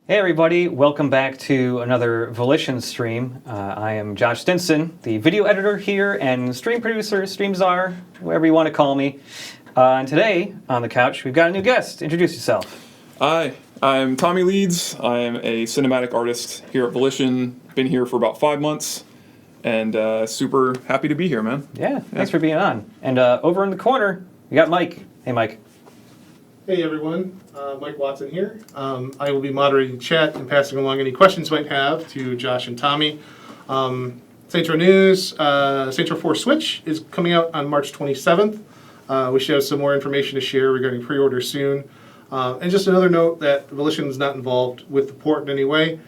Hey everybody, welcome back to another Volition stream. I am Josh Stinson, the video editor here and stream producer, stream czar, whatever you want to call me. And today, on the couch, we've got a new guest. Introduce yourself. Hi, I'm Tommy Leeds. I am a cinematic artist here at Volition. Been here for about 5 months, and super happy to be here, man. Yeah, thanks for being on. And over in the corner, we got Mike. Hey Mike. Hey everyone, Mike Watson here. I will be moderating chat and passing along any questions you might have to Josh and Tommy. Saints Row News, Saints Row 4 Switch is coming out on March 27th. We should have some more information to share regarding pre-order soon. And just another note that Volition is not involved with the port in any way.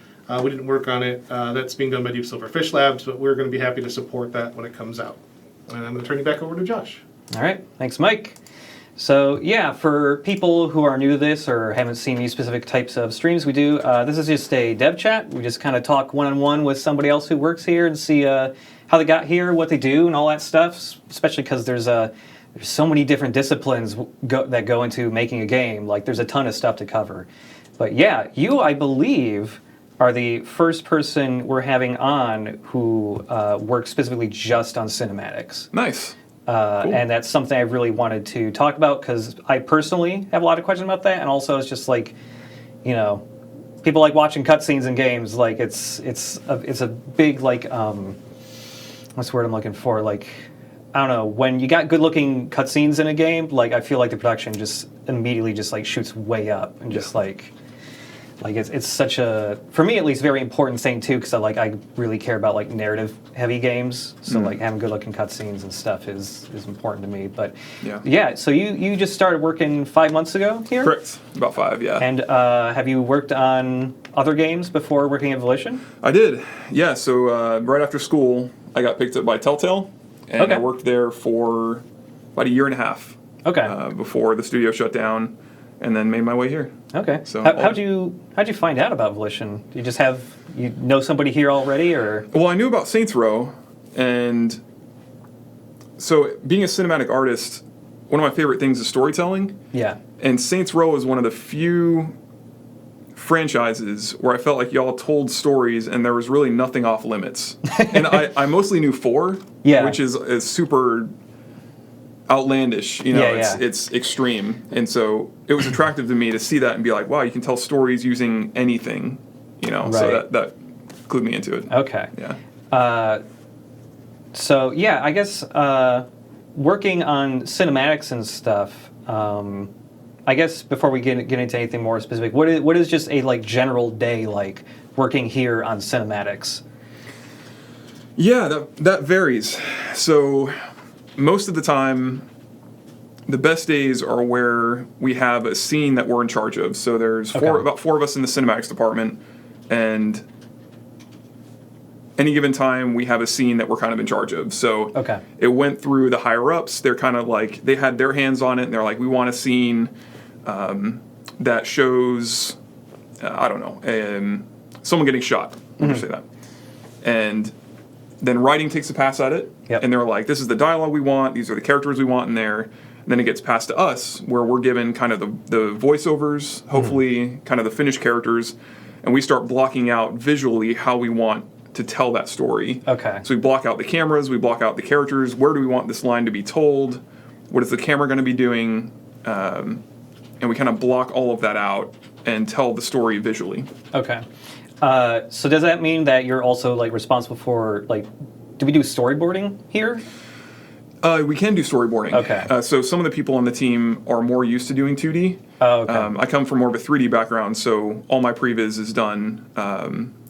We didn't work on it. That's being done by Deep Silver Fish Labs, but we're going to be happy to support that when it comes out. And I'm going to turn you back over to Josh. All right, thanks Mike. So yeah, for people who are new to this or haven't seen these specific types of streams we do, this is just a dev chat. We just kind of talk one-on-one with somebody else who works here and see how they got here, what they do, and all that stuff, especially because there's so many different disciplines that go into making a game. Like, there's a ton of stuff to cover. But yeah, you, I believe, are the first person we're having on who works specifically just on cinematics. Nice. Cool. And that's something I really wanted to talk about because I personally have a lot of questions about that, and also it's just like, you know, people like watching cutscenes in games. Like it's a big like what's the word I'm looking for? Like, I don't know, when you got good-looking cutscenes in a game, like I feel like the production just immediately just like shoots way up and just like it's such a, for me at least, very important thing too, because I really care about like narrative heavy games, so like having good looking cutscenes and stuff is important to me. But yeah, so you just started working 5 months ago here? Correct, about 5, yeah. And have you worked on other games before working at Volition? I did, yeah. So right after school, I got picked up by Telltale, and I worked there for about 1.5 years. Okay. Before the studio shut down, and then made my way here. Okay. So how'd you find out about Volition? Do you just you know somebody here already, or? Well, I knew about Saints Row, and so being a cinematic artist, one of my favorite things is storytelling. Yeah. And Saints Row is one of the few franchises where I felt like y'all told stories and there was really nothing off limits. And I mostly knew 4, which is super outlandish, you know, it's extreme, and so it was attractive to me to see that and be like, wow, you can tell stories using anything, you know. Right. So that clued me into it. Okay. Yeah. So yeah, I guess working on cinematics and stuff. I guess before we get into anything more specific, what is just a like general day like working here on cinematics? Yeah, that varies. So most of the time, the best days are where we have a scene that we're in charge of. So there's about 4 of us in the cinematics department, and any given time we have a scene that we're kind of in charge of. So it went through the higher ups. They're kind of like, they had their hands on it, and they're like, we want a scene that shows, I don't know, someone getting shot. I'll just say that. And then writing takes a pass at it, and they're like, this is the dialogue we want, these are the characters we want in there. And then it gets passed to us, where we're given kind of the voiceovers, hopefully kind of the finished characters, and we start blocking out visually how we want to tell that story. Okay. So we block out the cameras, we block out the characters, where do we want this line to be told, what is the camera going to be doing, and we kind of block all of that out and tell the story visually. Okay. So does that mean that you're also like responsible for like, do we do storyboarding here? We can do storyboarding. Okay. So some of the people on the team are more used to doing 2D. Oh, okay. I come from more of a 3D background, so all my Previz is done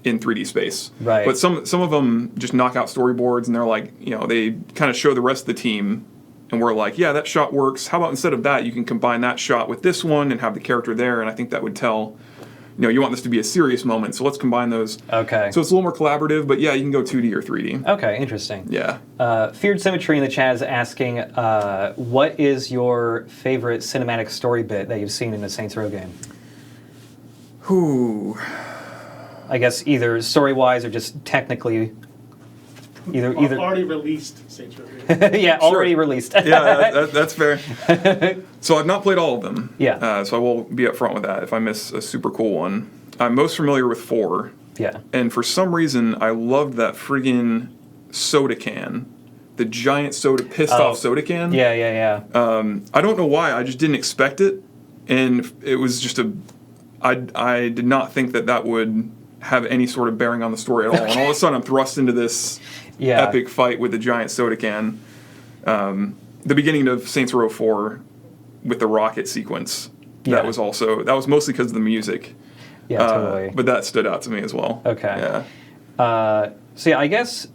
in 3D space. Right. But some of them just knock out storyboards, and they're like, you know, they kind of show the rest of the team, and we're like, yeah, that shot works. How about instead of that, you can combine that shot with this one and have the character there, and I think that would tell, you know, you want this to be a serious moment, so let's combine those. Okay. So it's a little more collaborative, but yeah, you can go 2D or 3D. Okay, interesting. Yeah. Feared Symmetry in the chat is asking, what is your favorite cinematic story bit that you've seen in a Saints Row game? Ooh. I guess either story-wise or just technically. Either already released Saints Row. Yeah, already released. Yeah, that's fair. So I've not played all of them. Yeah. So I will be upfront with that if I miss a super cool one. I'm most familiar with 4. Yeah. And for some reason, I loved that friggin' soda can. The giant pissed off soda can. Yeah. I don't know why. I just didn't expect it. And it was just I did not think that would have any sort of bearing on the story at all. And all of a sudden, I'm thrust into this epic fight with the giant soda can. The beginning of Saints Row 4 with the rocket sequence. That was mostly because of the music. Yeah, totally. But that stood out to me as well. Okay. Yeah. So yeah, I guess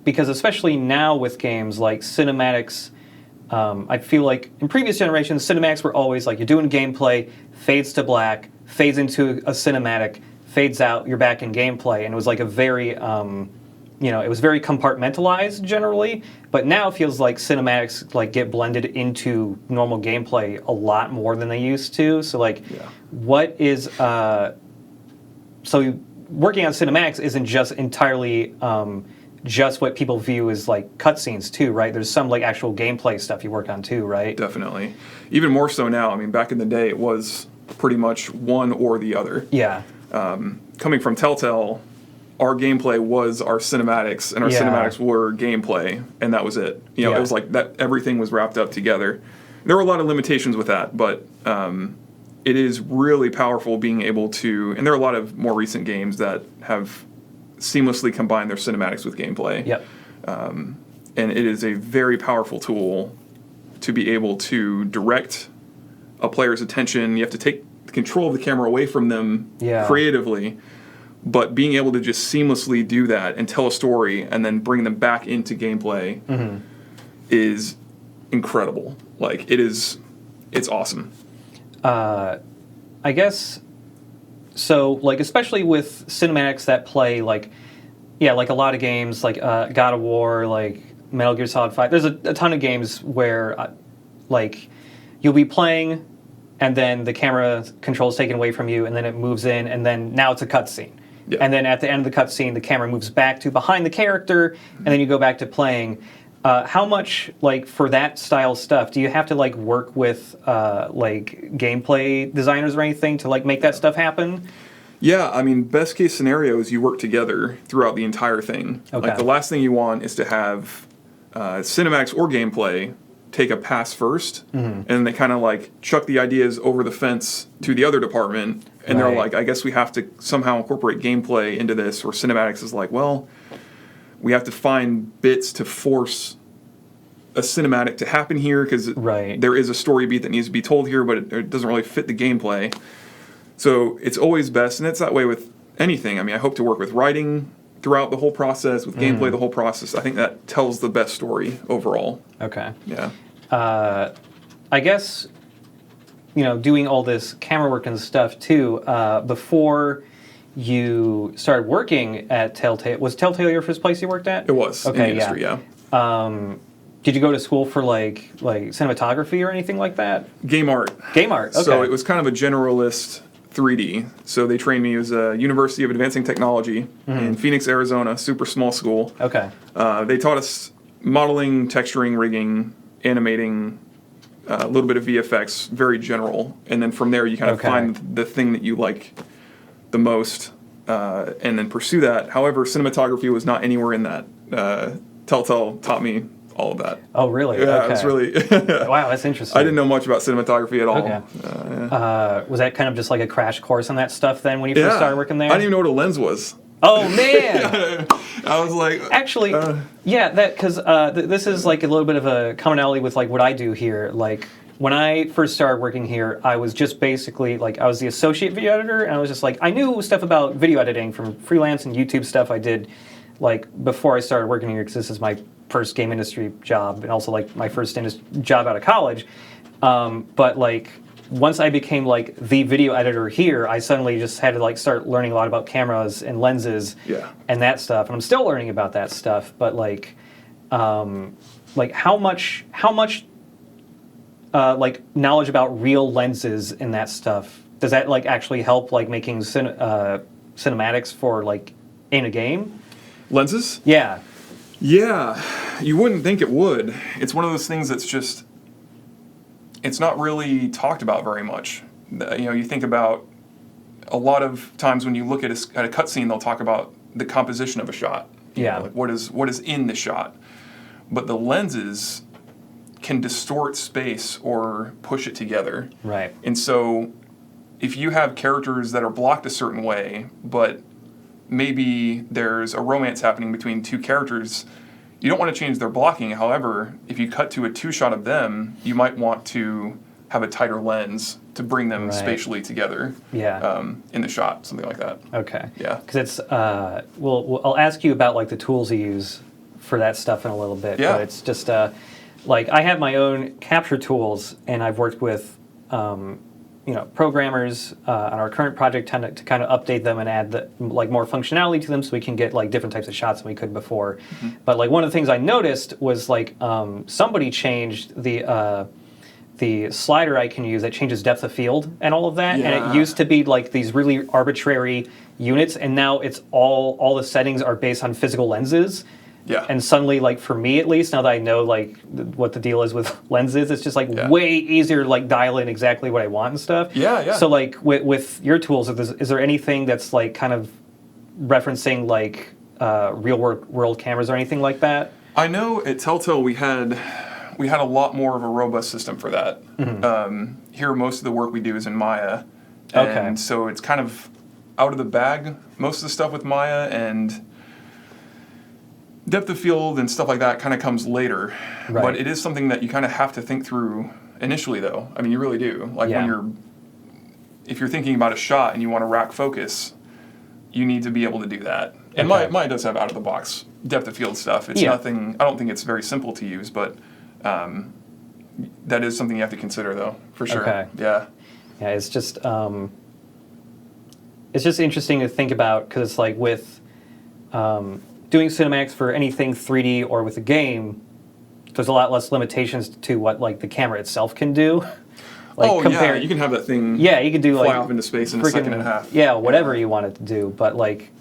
because especially now with games like cinematics, I feel like in previous generations, cinematics were always like you're doing gameplay, fades to black, fades into a cinematic, fades out, you're back in gameplay, and it was like a very, it was very compartmentalized generally. But now it feels like cinematics like get blended into normal gameplay a lot more than they used to. So like, what is so working on cinematics isn't just entirely just what people view as like cutscenes too, right? There's some like actual gameplay stuff you work on too, right? Definitely. Even more so now. I mean, back in the day, it was pretty much one or the other. Yeah. Coming from Telltale, our gameplay was our cinematics, and our cinematics were gameplay, and that was it. It was like that. Everything was wrapped up together. There were a lot of limitations with that, but it is really powerful being able to. And there are a lot of more recent games that have seamlessly combined their cinematics with gameplay. Yep. And it is a very powerful tool to be able to direct a player's attention. You have to take control of the camera away from them creatively, but being able to just seamlessly do that and tell a story and then bring them back into gameplay is incredible. Like, it's awesome. I guess, so, like, especially with cinematics that play, like a lot of games, like God of War, like Metal Gear Solid 5, there's a ton of games where, like, you'll be playing, and then the camera control is taken away from you, and then it moves in, and then now it's a cutscene. Yeah. And then at the end of the cutscene, the camera moves back to behind the character, and then you go back to playing. How much, like, for that style stuff, do you have to, like, work with, like, gameplay designers or anything to, like, make that stuff happen? Yeah, I mean, best case scenario is you work together throughout the entire thing. Okay. Like, the last thing you want is to have cinematics or gameplay take a pass first, and then they kind of, like, chuck the ideas over the fence to the other department, and they're like, I guess we have to somehow incorporate gameplay into this, or cinematics is like, well, we have to find bits to force a cinematic to happen here, because there is a story beat that needs to be told here, but it doesn't really fit the gameplay. So it's always best, and it's that way with anything. I mean, I hope to work with writing throughout the whole process, with gameplay the whole process. I think that tells the best story overall. Okay. Yeah. I guess, doing all this camera work and stuff too, before you started working at Telltale, was Telltale your first place you worked at? It was, in the industry, yeah. Did you go to school for like cinematography or anything like that? Game art. Game art, okay. So it was kind of a generalist 3D. So they trained me as a University of Advancing Technology in Phoenix, Arizona, super small school. Okay. They taught us modeling, texturing, rigging, animating, a little bit of VFX, very general. And then from there you kind of find the thing that you like the most and then pursue that. However, cinematography was not anywhere in that. Telltale taught me all of that. Oh, really? Yeah, it was really... Wow, that's interesting. I didn't know much about cinematography at all. Okay. Was that kind of just like a crash course on that stuff then when you first started working there? I didn't even know what a lens was. Oh, man! I was like... Actually, because this is like a little bit of a commonality with like what I do here. Like, when I first started working here, I was just basically, like, I was the associate video editor, and I was just like, I knew stuff about video editing from freelance and YouTube stuff I did, like, before I started working here, because this is my first game industry job, and also, like, my first job out of college. But, like, once I became, like, the video editor here, I suddenly just had to, like, start learning a lot about cameras and lenses and that stuff. And I'm still learning about that stuff, but, like how much like knowledge about real lenses and that stuff, does that like actually help like making cinematics for like in a game? Lenses? Yeah. Yeah, you wouldn't think it would. It's one of those things that's just, it's not really talked about very much. You think about a lot of times when you look at a cutscene, they'll talk about the composition of a shot. Yeah. Like what is in the shot. But the lenses can distort space or push it together. Right. And so if you have characters that are blocked a certain way, but maybe there's a romance happening between two characters, you don't want to change their blocking. However, if you cut to a two-shot of them, you might want to have a tighter lens to bring them spatially together. Yeah. In the shot, something like that. Okay. Yeah. Because it's I'll ask you about like the tools you use for that stuff in a little bit. Yeah. But it's just like I have my own capture tools, and I've worked with programmers on our current project to kind of update them and add like more functionality to them, so we can get like different types of shots than we could before. Mm-hmm. But like one of the things I noticed was like somebody changed the slider I can use that changes depth of field and all of that. Yeah. And it used to be like these really arbitrary units, and now it's all the settings are based on physical lenses. Yeah. And suddenly, like for me at least, now that I know like what the deal is with lenses, it's just like way easier to like dial in exactly what I want and stuff. Yeah, yeah. So like with your tools, is there anything that's like kind of referencing like real world cameras or anything like that? I know at Telltale we had a lot more of a robust system for that. Mm-hmm. Here, most of the work we do is in Maya, and so it's kind of out of the bag. Most of the stuff with Maya and depth of field and stuff like that kind of comes later, but it is something that you kind of have to think through initially, though. I mean, you really do. Like if you're thinking about a shot and you want to rack focus, you need to be able to do that. And Maya does have out of the box depth of field stuff. It's nothing. I don't think it's very simple to use, but that is something you have to consider, though, for sure. Okay. Yeah. Yeah, it's just interesting to think about, because it's like with doing cinematics for anything 3D or with a game, there's a lot less limitations to what like the camera itself can do. Like, you can have that thing. Yeah, you can do fly like off into space in a second and a half. Yeah, whatever you want it to do. But like,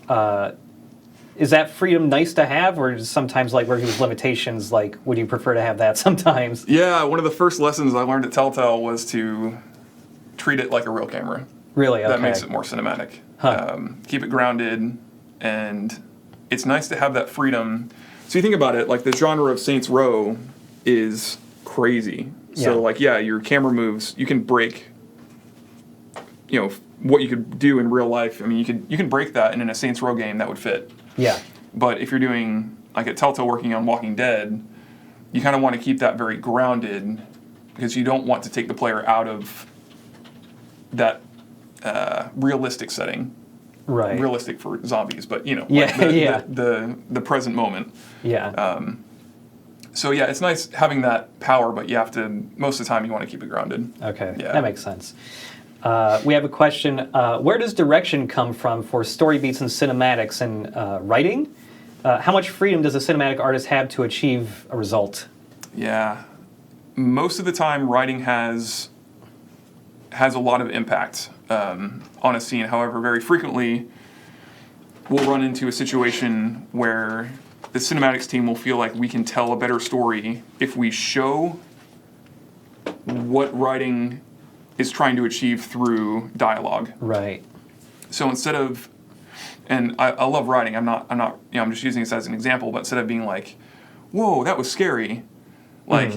is that freedom nice to have, or sometimes like working with limitations? Like, would you prefer to have that sometimes? Yeah, one of the first lessons I learned at Telltale was to treat it like a real camera. Really? Okay. That makes it more cinematic. Huh. Keep it grounded, and it's nice to have that freedom. So you think about it, like the genre of Saints Row is crazy. So your camera moves, you can break, what you could do in real life. I mean, you can break that, and in a Saints Row game that would fit. Yeah. But if you're doing, like at Telltale working on Walking Dead, you kind of want to keep that very grounded, because you don't want to take the player out of that realistic setting. Right. Realistic for zombies, but the present moment. Yeah. So it's nice having that power, but you have to, most of the time you want to keep it grounded. Okay. Yeah. That makes sense. We have a question. Where does direction come from for story beats and cinematics and writing? How much freedom does a cinematic artist have to achieve a result? Yeah. Most of the time, writing has a lot of impact on a scene. However, very frequently, we'll run into a situation where the cinematics team will feel like we can tell a better story if we show what writing is trying to achieve through dialogue. Right. So instead of, and I love writing. I'm just using this as an example. But instead of being like, "Whoa, that was scary," like,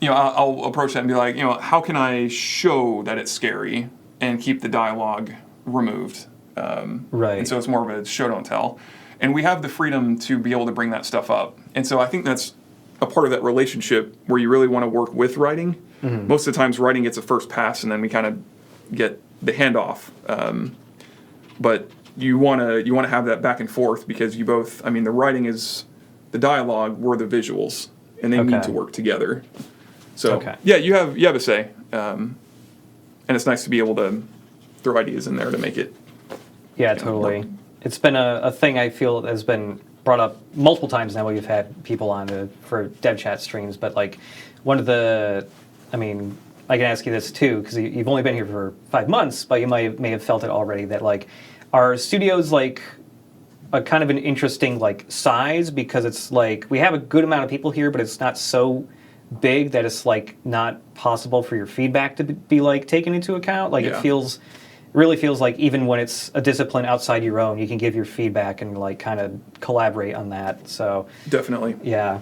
I'll approach that and be like, how can I show that it's scary and keep the dialogue removed? Right. And so it's more of a show don't tell. And we have the freedom to be able to bring that stuff up. And so I think that's a part of that relationship where you really want to work with writing. Mm-hmm. Most of the times writing gets a first pass, and then we kind of get the handoff. But you want to have that back and forth, because you both, the writing is the dialogue, we're the visuals, and they need to work together. So you have a say. And it's nice to be able to throw ideas in there to make it. Yeah, totally. It's been a thing I feel has been brought up multiple times now. We've had people on for dev chat streams, but like one of the, I can ask you this too, because you've only been here for 5 months, but you may have felt it already, that like our studio's like a kind of an interesting like size, because it's like we have a good amount of people here, but it's not so big that it's like not possible for your feedback to be like taken into account. Like it feels really feels like even when it's a discipline outside your own, you can give your feedback and like kind of collaborate on that. So definitely, yeah,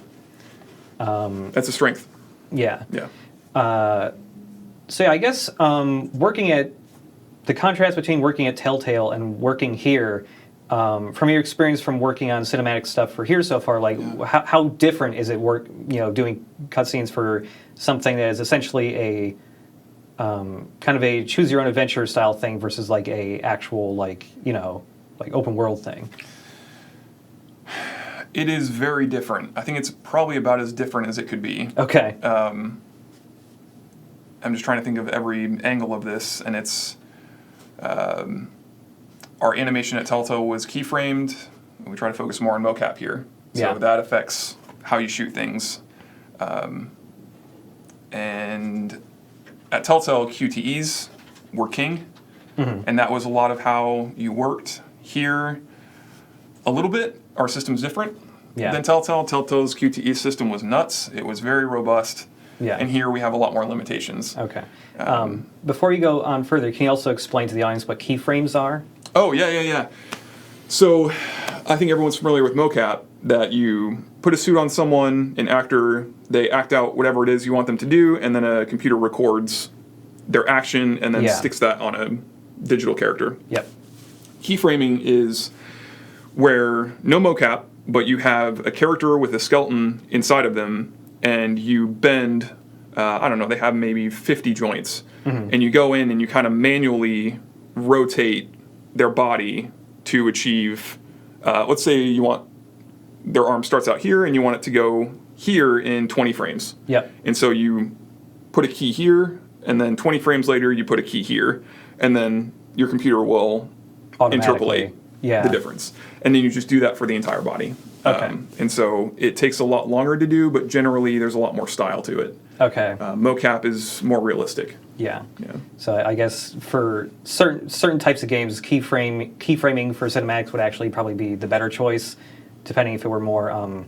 that's a strength. Yeah. Yeah. So yeah, I guess working at the contrast between working at Telltale and working here, from your experience from working on cinematic stuff for here so far, like how different is it doing cutscenes for something that is essentially a kind of a choose your own adventure style thing versus like a actual like open world thing? It is very different. I think it's probably about as different as it could be. Okay. I'm just trying to think of every angle of this, and it's our animation at Telltale was keyframed. We try to focus more on mocap here, so that affects how you shoot things. And at Telltale, QTEs were king, and that was a lot of how you worked. Here, a little bit, our system's different than Telltale. Telltale's QTE system was nuts. It was very robust. Yeah. And here we have a lot more limitations. Okay. Before you go on further, can you also explain to the audience what keyframes are? Oh, yeah. So I think everyone's familiar with mocap, that you put a suit on someone, an actor, they act out whatever it is you want them to do, and then a computer records their action and then sticks that on a digital character. Yep. Keyframing is where no mocap, but you have a character with a skeleton inside of them, and you bend, they have maybe 50 joints, and you go in and you kind of manually rotate their body to achieve, let's say you want, their arm starts out here and you want it to go here in 20 frames. Yep. And so you put a key here, and then 20 frames later you put a key here, and then your computer will interpolate the difference. And then you just do that for the entire body. Okay. And so it takes a lot longer to do, but generally there's a lot more style to it. Okay. Mocap is more realistic. Yeah. So I guess for certain types of games, keyframing for cinematics would actually probably be the better choice, depending if it were more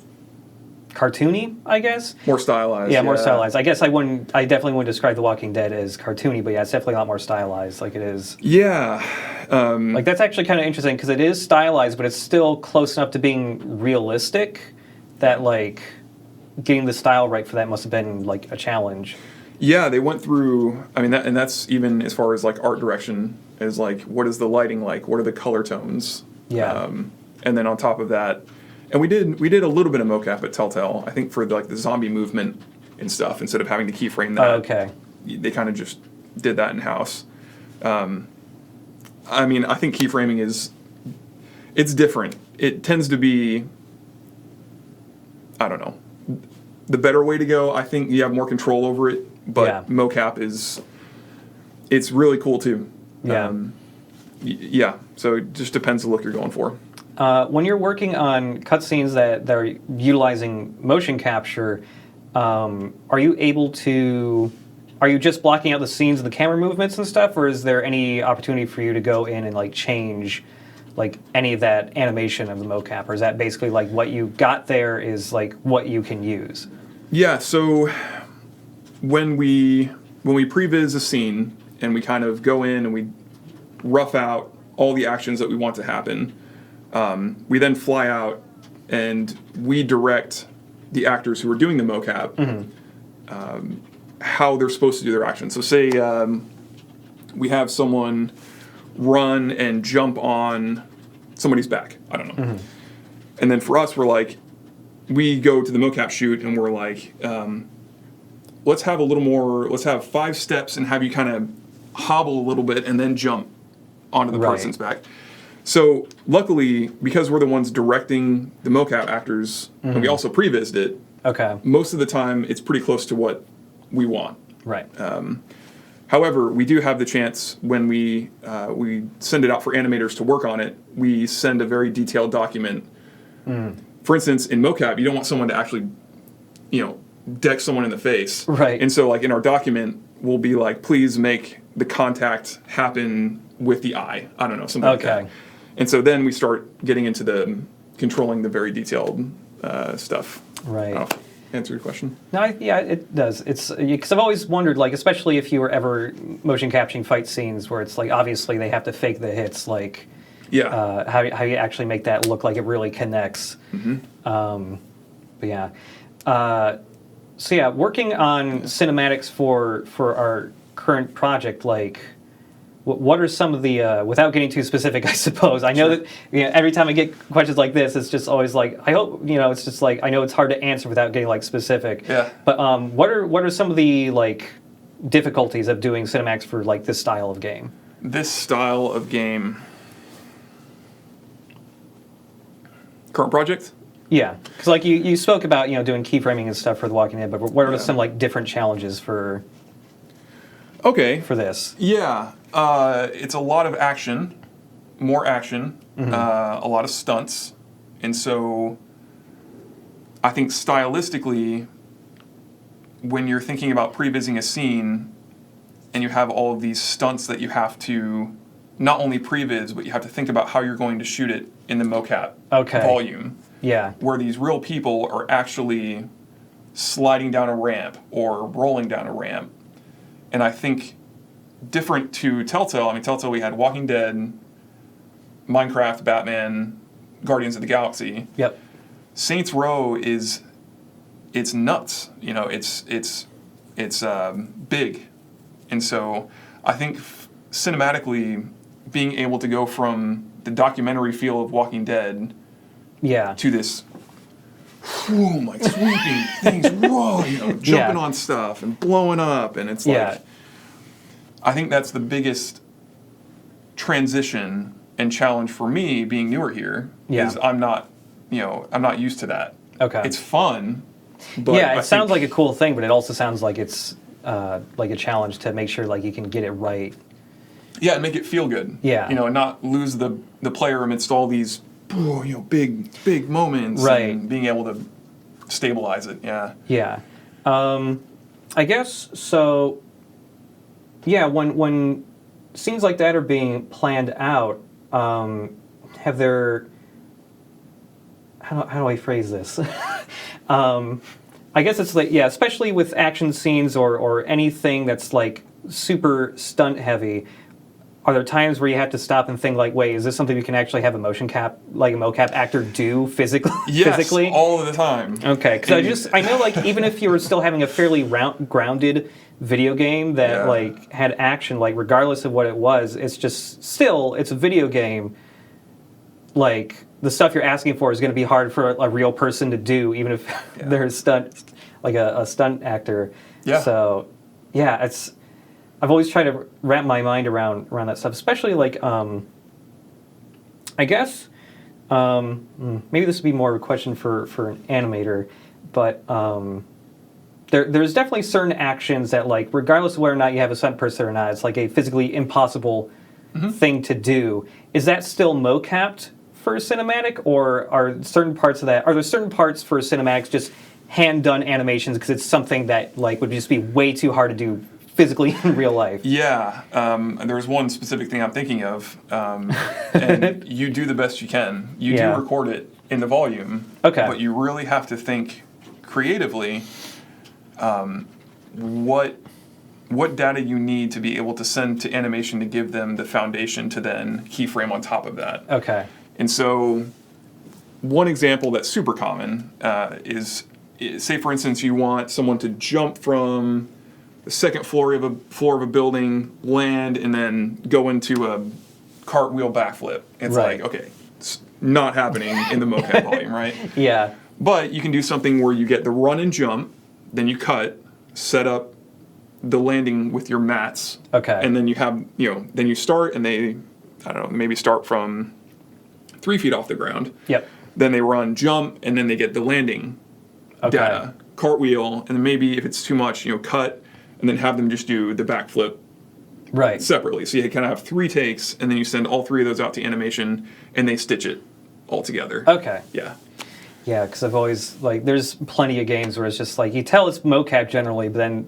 cartoony, I guess. More stylized. Yeah, more stylized. I guess I definitely wouldn't describe The Walking Dead as cartoony, but yeah, it's definitely a lot more stylized, like it is. Yeah. Like that's actually kind of interesting because it is stylized, but it's still close enough to being realistic that like getting the style right for that must have been like a challenge. Yeah, they went through. I mean, that's even as far as like art direction is like, what is the lighting like? What are the color tones? Yeah. And then on top of that, and we did a little bit of mocap at Telltale. I think for like the zombie movement and stuff, instead of having to keyframe that. Okay. They kind of just did that in house. I mean, I think keyframing it's different. It tends to be, I don't know, the better way to go. I think you have more control over it, but mocap it's really cool too. Yeah. So it just depends the look you're going for. When you're working on cutscenes that are utilizing motion capture, are you just blocking out the scenes and the camera movements and stuff, or is there any opportunity for you to go in and like change like any of that animation of the mocap, or is that basically like what you got there is like what you can use? Yeah, so when we previz a scene and we kind of go in and we rough out all the actions that we want to happen, we then fly out and we direct the actors who are doing the mocap how they're supposed to do their actions. So say we have someone run and jump on somebody's back. I don't know. And then for us, we're like, we go to the mocap shoot and we're like, let's have 5 steps and have you kind of hobble a little bit and then jump onto the person's back. So luckily, because we're the ones directing the mocap actors, and we also prevised it, most of the time it's pretty close to what we want. Right. However, we do have the chance when we send it out for animators to work on it, we send a very detailed document. For instance, in mocap, you don't want someone to actually, deck someone in the face. Right. And so like in our document, we'll be like, please make the contact happen with the eye. I don't know, something like that. And so then we start getting into the controlling the very detailed stuff. Right. answer your question? No, yeah, it does. It's because I've always wondered, like, especially if you were ever motion capturing fight scenes where it's like obviously they have to fake the hits, like, how you actually make that look like it really connects. But yeah, so yeah, working on cinematics for our current project, like. What are some of the, without getting too specific, I suppose, I know that every time I get questions like this, it's just always like, I hope, it's just like, I know it's hard to answer without getting like specific. Yeah. But what are some of the like difficulties of doing cinematics for like this style of game? This style of game. Current project? Yeah, because like you spoke about doing keyframing and stuff for The Walking Dead, but what are some like different challenges for this? Yeah. It's a lot of action, more action, a lot of stunts. And so I think stylistically, when you're thinking about previzing a scene and you have all of these stunts that you have to not only previz, but you have to think about how you're going to shoot it in the mocap volume. Yeah. Where these real people are actually sliding down a ramp or rolling down a ramp. And I think different to Telltale. I mean, Telltale, we had Walking Dead, Minecraft, Batman, Guardians of the Galaxy. Yep. Saints Row it's nuts. It's big, and so I think cinematically being able to go from the documentary feel of Walking Dead, to this, like sweeping things, jumping on stuff and blowing up, and it's like. I think that's the biggest transition and challenge for me being newer here. Is I'm not used to that. Okay. It's fun. But it sounds like a cool thing, but it also sounds like it's like a challenge to make sure like you can get it right. Yeah, and make it feel good. Yeah. And not lose the player amidst all these big moments. Right. And being able to stabilize it. Yeah. Yeah. I guess so. Yeah, when scenes like that are being planned out, have there... How do I phrase this? I guess it's like, especially with action scenes or anything that's like super stunt heavy, are there times where you have to stop and think like, wait, is this something we can actually have a mocap actor do physically? Yes, all of the time. Okay, because I know like even if you were still having a fairly grounded video game that like had action, like regardless of what it was, it's just still it's a video game. Like the stuff you're asking for is going to be hard for a real person to do, even if they're a stunt actor. Yeah. So it's. I've always tried to wrap my mind around that stuff, especially like I guess maybe this would be more of a question for an animator, but. There's definitely certain actions that, like, regardless of whether or not you have a stunt person or not, it's like a physically impossible thing to do. Is that still mocapped for cinematic, or are there certain parts for cinematics just hand-done animations because it's something that, like, would just be way too hard to do physically in real life? Yeah, there's one specific thing I'm thinking of, and you do the best you can. You do record it in the volume, but you really have to think creatively. What data you need to be able to send to animation to give them the foundation to then keyframe on top of that. Okay. And so one example that's super common is, say for instance, you want someone to jump from the second floor of a building, land, and then go into a cartwheel backflip. It's like, okay, it's not happening in the mocap volume, right? Yeah. But you can do something where you get the run and jump, then you cut, set up the landing with your mats. Okay. And then you have, then you start and they, maybe start from 3 feet off the ground. Yep. Then they run, jump, and then they get the landing data. Cartwheel, and then maybe if it's too much, cut, and then have them just do the backflip separately. So you kind of have 3 takes, and then you send all 3 of those out to animation, and they stitch it all together. Okay. Yeah. Yeah, because I've always, like, there's plenty of games where it's just like, you tell it's mocap generally, but then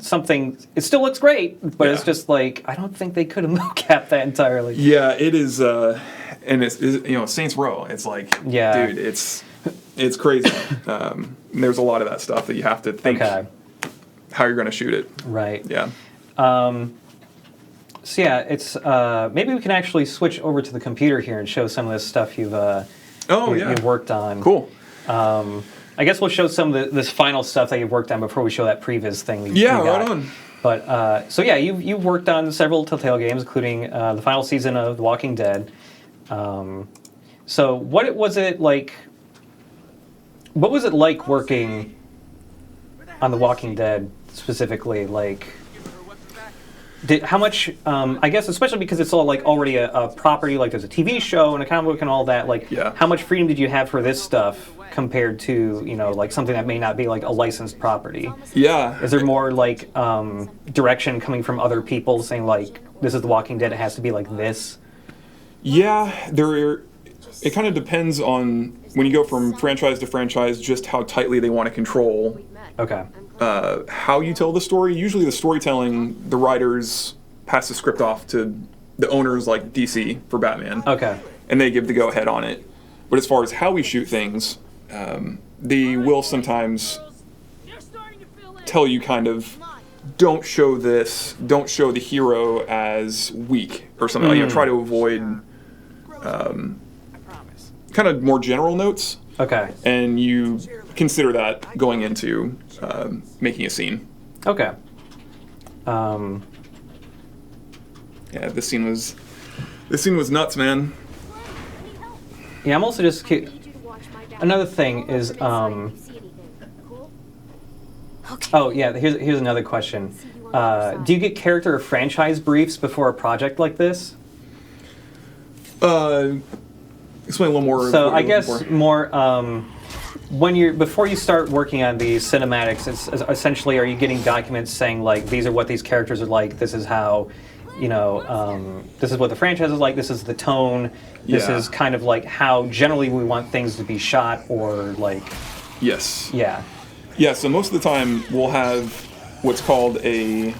it still looks great, but it's just like, I don't think they could have mocapped that entirely. Yeah, it is, and it's Saints Row. It's like, dude, it's crazy. there's a lot of that stuff that you have to think how you're going to shoot it. Right. Yeah. So yeah, it's maybe we can actually switch over to the computer here and show some of this stuff you've worked on. Cool. I guess we'll show some of this final stuff that you've worked on before we show that Previz thing. Right on. But so yeah, you've worked on several Telltale games, including the final season of The Walking Dead. So what was it like? What was it like working on The Walking Dead specifically? Like, how much? I guess especially because it's all like already a property. Like, there's a TV show and a comic book and all that. Like, how much freedom did you have for this stuff compared to like something that may not be like a licensed property? Yeah. Is there more like direction coming from other people saying like, this is The Walking Dead, it has to be like this? Yeah, it kind of depends on when you go from franchise to franchise, just how tightly they want to control. Okay. How you tell the story. Usually the storytelling, the writers pass the script off to the owners like DC for Batman. Okay. And they give the go-ahead on it. But as far as how we shoot things, they will sometimes tell you kind of, don't show this, don't show the hero as weak or something. Try to avoid kind of more general notes. Okay. And you consider that going into making a scene. Okay. Yeah, this scene was nuts, man. Yeah, I'm also just another thing is oh yeah, here's another question. Do you get character or franchise briefs before a project like this? Explain a little more. So I guess more before you start working on these cinematics, it's essentially, are you getting documents saying like, these are what these characters are like, this is how, this is what the franchise is like, this is the tone, this is kind of like how generally we want things to be shot, or like... Yes. Yeah. Yeah, so most of the time we'll have what's called a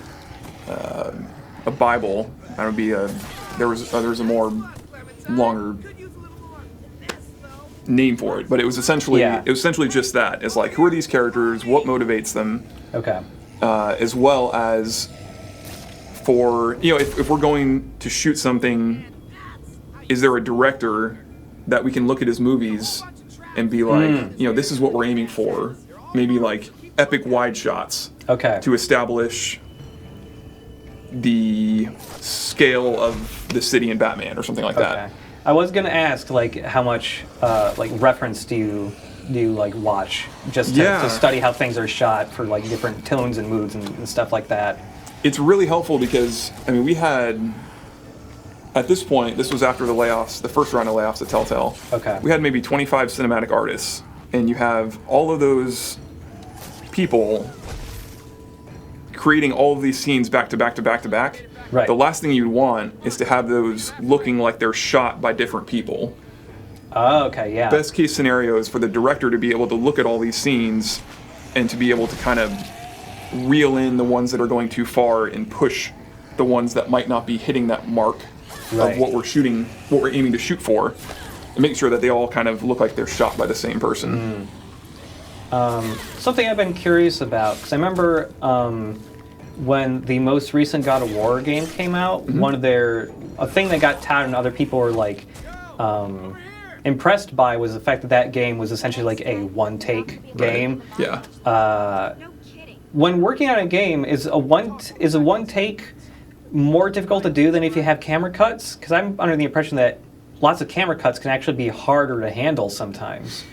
Bible. That would be there's a more longer name for it, but it was essentially just that. It's like, who are these characters? What motivates them? Okay. As well as for if we're going to shoot something, is there a director that we can look at his movies and be like, this is what we're aiming for? Maybe like epic wide shots. Okay. To establish the scale of the city in Batman or something like that. I was gonna ask like how much like reference do you like watch just to study how things are shot for like different tones and moods and stuff like that. It's really helpful because we had, at this point, this was after the layoffs, the first round of layoffs at Telltale. Okay. We had maybe 25 cinematic artists, and you have all of those people creating all of these scenes back to back to back to back. Right. The last thing you'd want is to have those looking like they're shot by different people. Oh, okay, yeah. Best case scenario is for the director to be able to look at all these scenes and to be able to kind of reel in the ones that are going too far and push the ones that might not be hitting that mark of what we're shooting, what we're aiming to shoot for, and make sure that they all kind of look like they're shot by the same person. Something I've been curious about, because I remember when the most recent God of War game came out, a thing that got touted and other people were like impressed by was the fact that game was essentially like a one-take game. Yeah. When working on a game, is a one take more difficult to do than if you have camera cuts? Because I'm under the impression that lots of camera cuts can actually be harder to handle sometimes.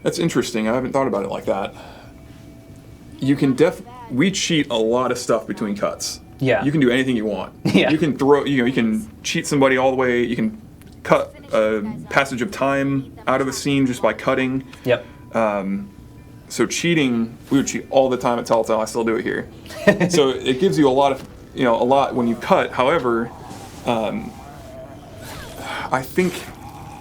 That's interesting. I haven't thought about it like that. You can we cheat a lot of stuff between cuts. Yeah. You can do anything you want. Yeah. You can you can cheat somebody all the way. You can cut a passage of time out of a scene just by cutting. Yep. So cheating, we would cheat all the time at Telltale. I still do it here. So it gives you a lot when you cut. However, I think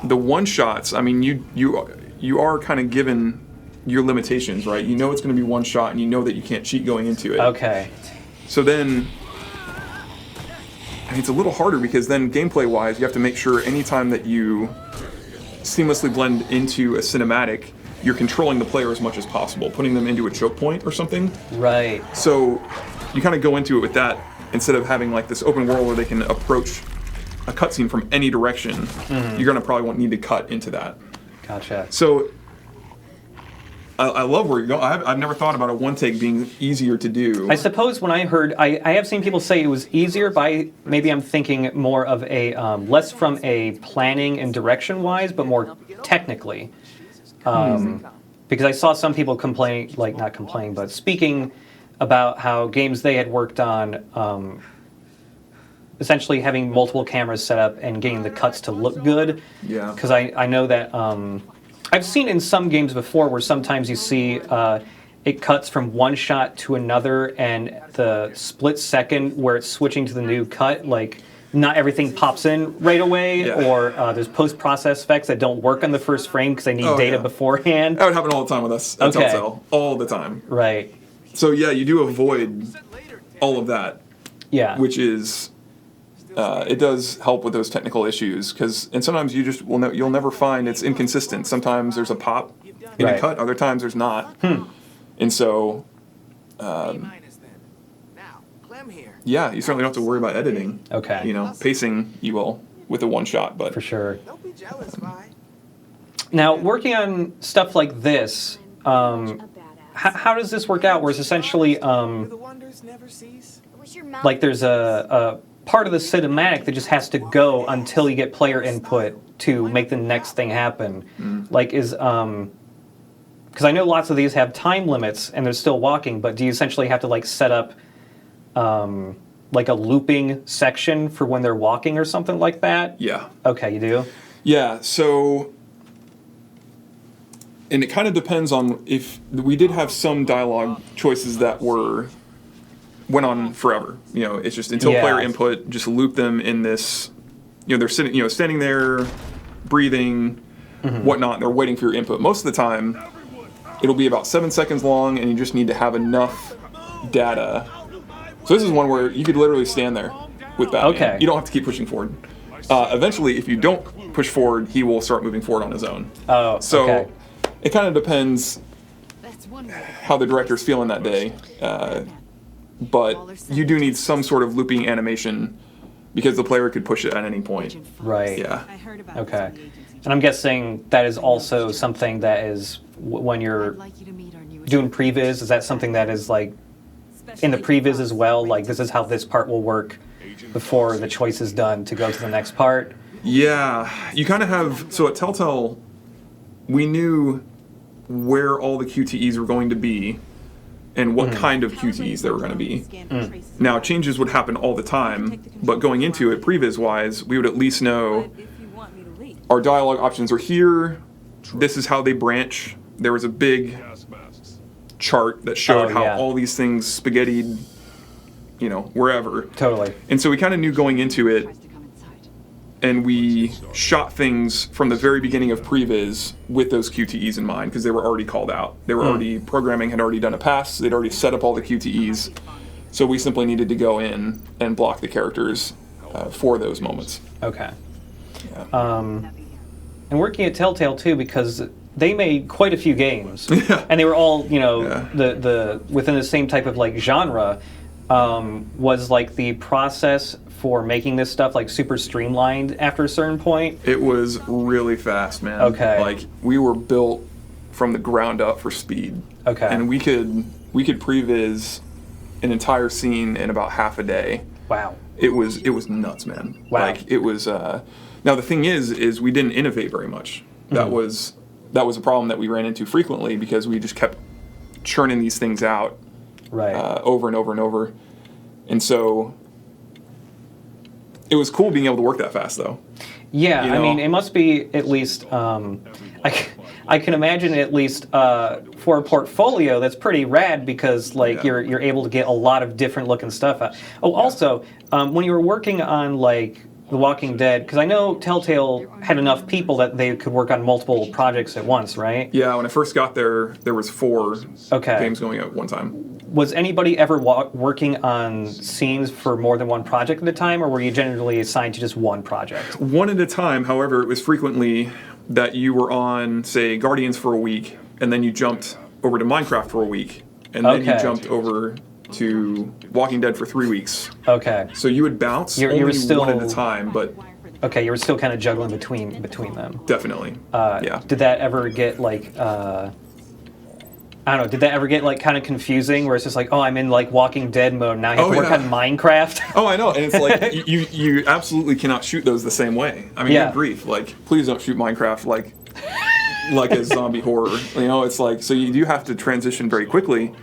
the one shots. You are kind of given your limitations, right? You know it's going to be one shot, and you know that you can't cheat going into it. Okay. So then, it's a little harder because then gameplay-wise, you have to make sure anytime that you seamlessly blend into a cinematic, you're controlling the player as much as possible, putting them into a choke point or something. Right. So you kind of go into it with that instead of having like this open world where they can approach a cutscene from any direction. You're going to probably need to cut into that. Gotcha. So I love where you're going. I've never thought about a one-take being easier to do. I suppose when I heard, I have seen people say it was easier, but maybe I'm thinking more of a, less from a planning and direction-wise, but more technically. Because I saw some people complain, like not complaining, but speaking about how games they had worked on, essentially having multiple cameras set up and getting the cuts to look good. Yeah. Because I know that I've seen in some games before where sometimes you see it cuts from one shot to another, and the split second where it's switching to the new cut, like not everything pops in right away, or there's post-process effects that don't work on the first frame because they need data beforehand. That would happen all the time with us at Telltale. All the time. Right. So yeah, you do avoid all of that. Yeah. Which is, it does help with those technical issues, and sometimes you just you'll never find it's inconsistent. Sometimes there's a pop in a cut, other times there's not. And so, yeah, you certainly don't have to worry about editing. Okay. You know, pacing you will with a one shot, but for sure. Now, working on stuff like this, how does this work out? Where it's essentially like there's a part of the cinematic that just has to go until you get player input to make the next thing happen. Like is because I know lots of these have time limits and they're still walking, but do you essentially have to like set up like a looping section for when they're walking or something like that? Yeah. Okay, you do? Yeah, so, and it kind of depends on if we did have some dialogue choices that went on forever. You know, it's just until player input, just loop them in this, you know, they're sitting, you know, standing there, breathing, whatnot, they're waiting for your input. Most of the time, it'll be about 7 seconds long, and you just need to have enough data. So this is one where you could literally stand there with Batman. Okay. You don't have to keep pushing forward. Eventually, if you don't push forward, he will start moving forward on his own. Oh, so okay. It kind of depends how the director's feeling that day. But you do need some sort of looping animation because the player could push it at any point. Right. Yeah. Okay. And I'm guessing that is also something that is, when you're doing Previz, is that something that is like in the Previz as well? Like this is how this part will work before the choice is done to go to the next part? Yeah. You kind of have, so at Telltale, we knew where all the QTEs were going to be and what kind of QTEs they were going to be. Now, changes would happen all the time, but going into it, Previz-wise, we would at least know our dialogue options are here, this is how they branch. There was a big chart that showed how all these things spaghettied, you know, wherever. Totally. And so we kind of knew going into it, and we shot things from the very beginning of Previz with those QTEs in mind because they were already called out. They were already, programming had already done a pass, they'd already set up all the QTEs, so we simply needed to go in and block the characters for those moments. Okay. Yeah. And working at Telltale too, because they made quite a few games, and they were all, you know, the within the same type of like genre. Was like the process for making this stuff like super streamlined after a certain point? It was really fast, man. Okay. Like we were built from the ground up for speed. Okay. And we could Previz an entire scene in about half a day. Wow. It was nuts, man. Wow. Like it was. Now the thing is we didn't innovate very much. That was a problem that we ran into frequently because we just kept churning these things out. Right. Over and over and over. And so it was cool being able to work that fast, though. Yeah, You know? I mean, it must be at least, I can imagine at least for a portfolio that's pretty rad because like you're able to get a lot of different looking stuff out. Oh, also, when you were working on like The Walking Dead, because I know Telltale had enough people that they could work on multiple projects at once, right? Yeah, when I first got there, there was 4 games going at one time. Was anybody ever working on scenes for more than one project at a time, or were you generally assigned to just one project? One at a time, however, it was frequently that you were on, say, Guardians for a week, and then you jumped over to Minecraft for a week, and then you Okay. jumped over to Walking Dead for 3 weeks. Okay. So you would bounce You only were still- one at a time, but Okay, you were still kind of juggling between them. definitely. Yeah. Did that ever get like I don't know, did that ever get like kind of confusing where it's just like, oh, I'm in like Walking Dead mode, now I have to work on Minecraft? Oh, I know, and it's like you absolutely cannot shoot those the same way. I mean, Yeah. good grief! Like, please don't shoot Minecraft like a zombie horror. You know, it's like, so you do have to transition very quickly,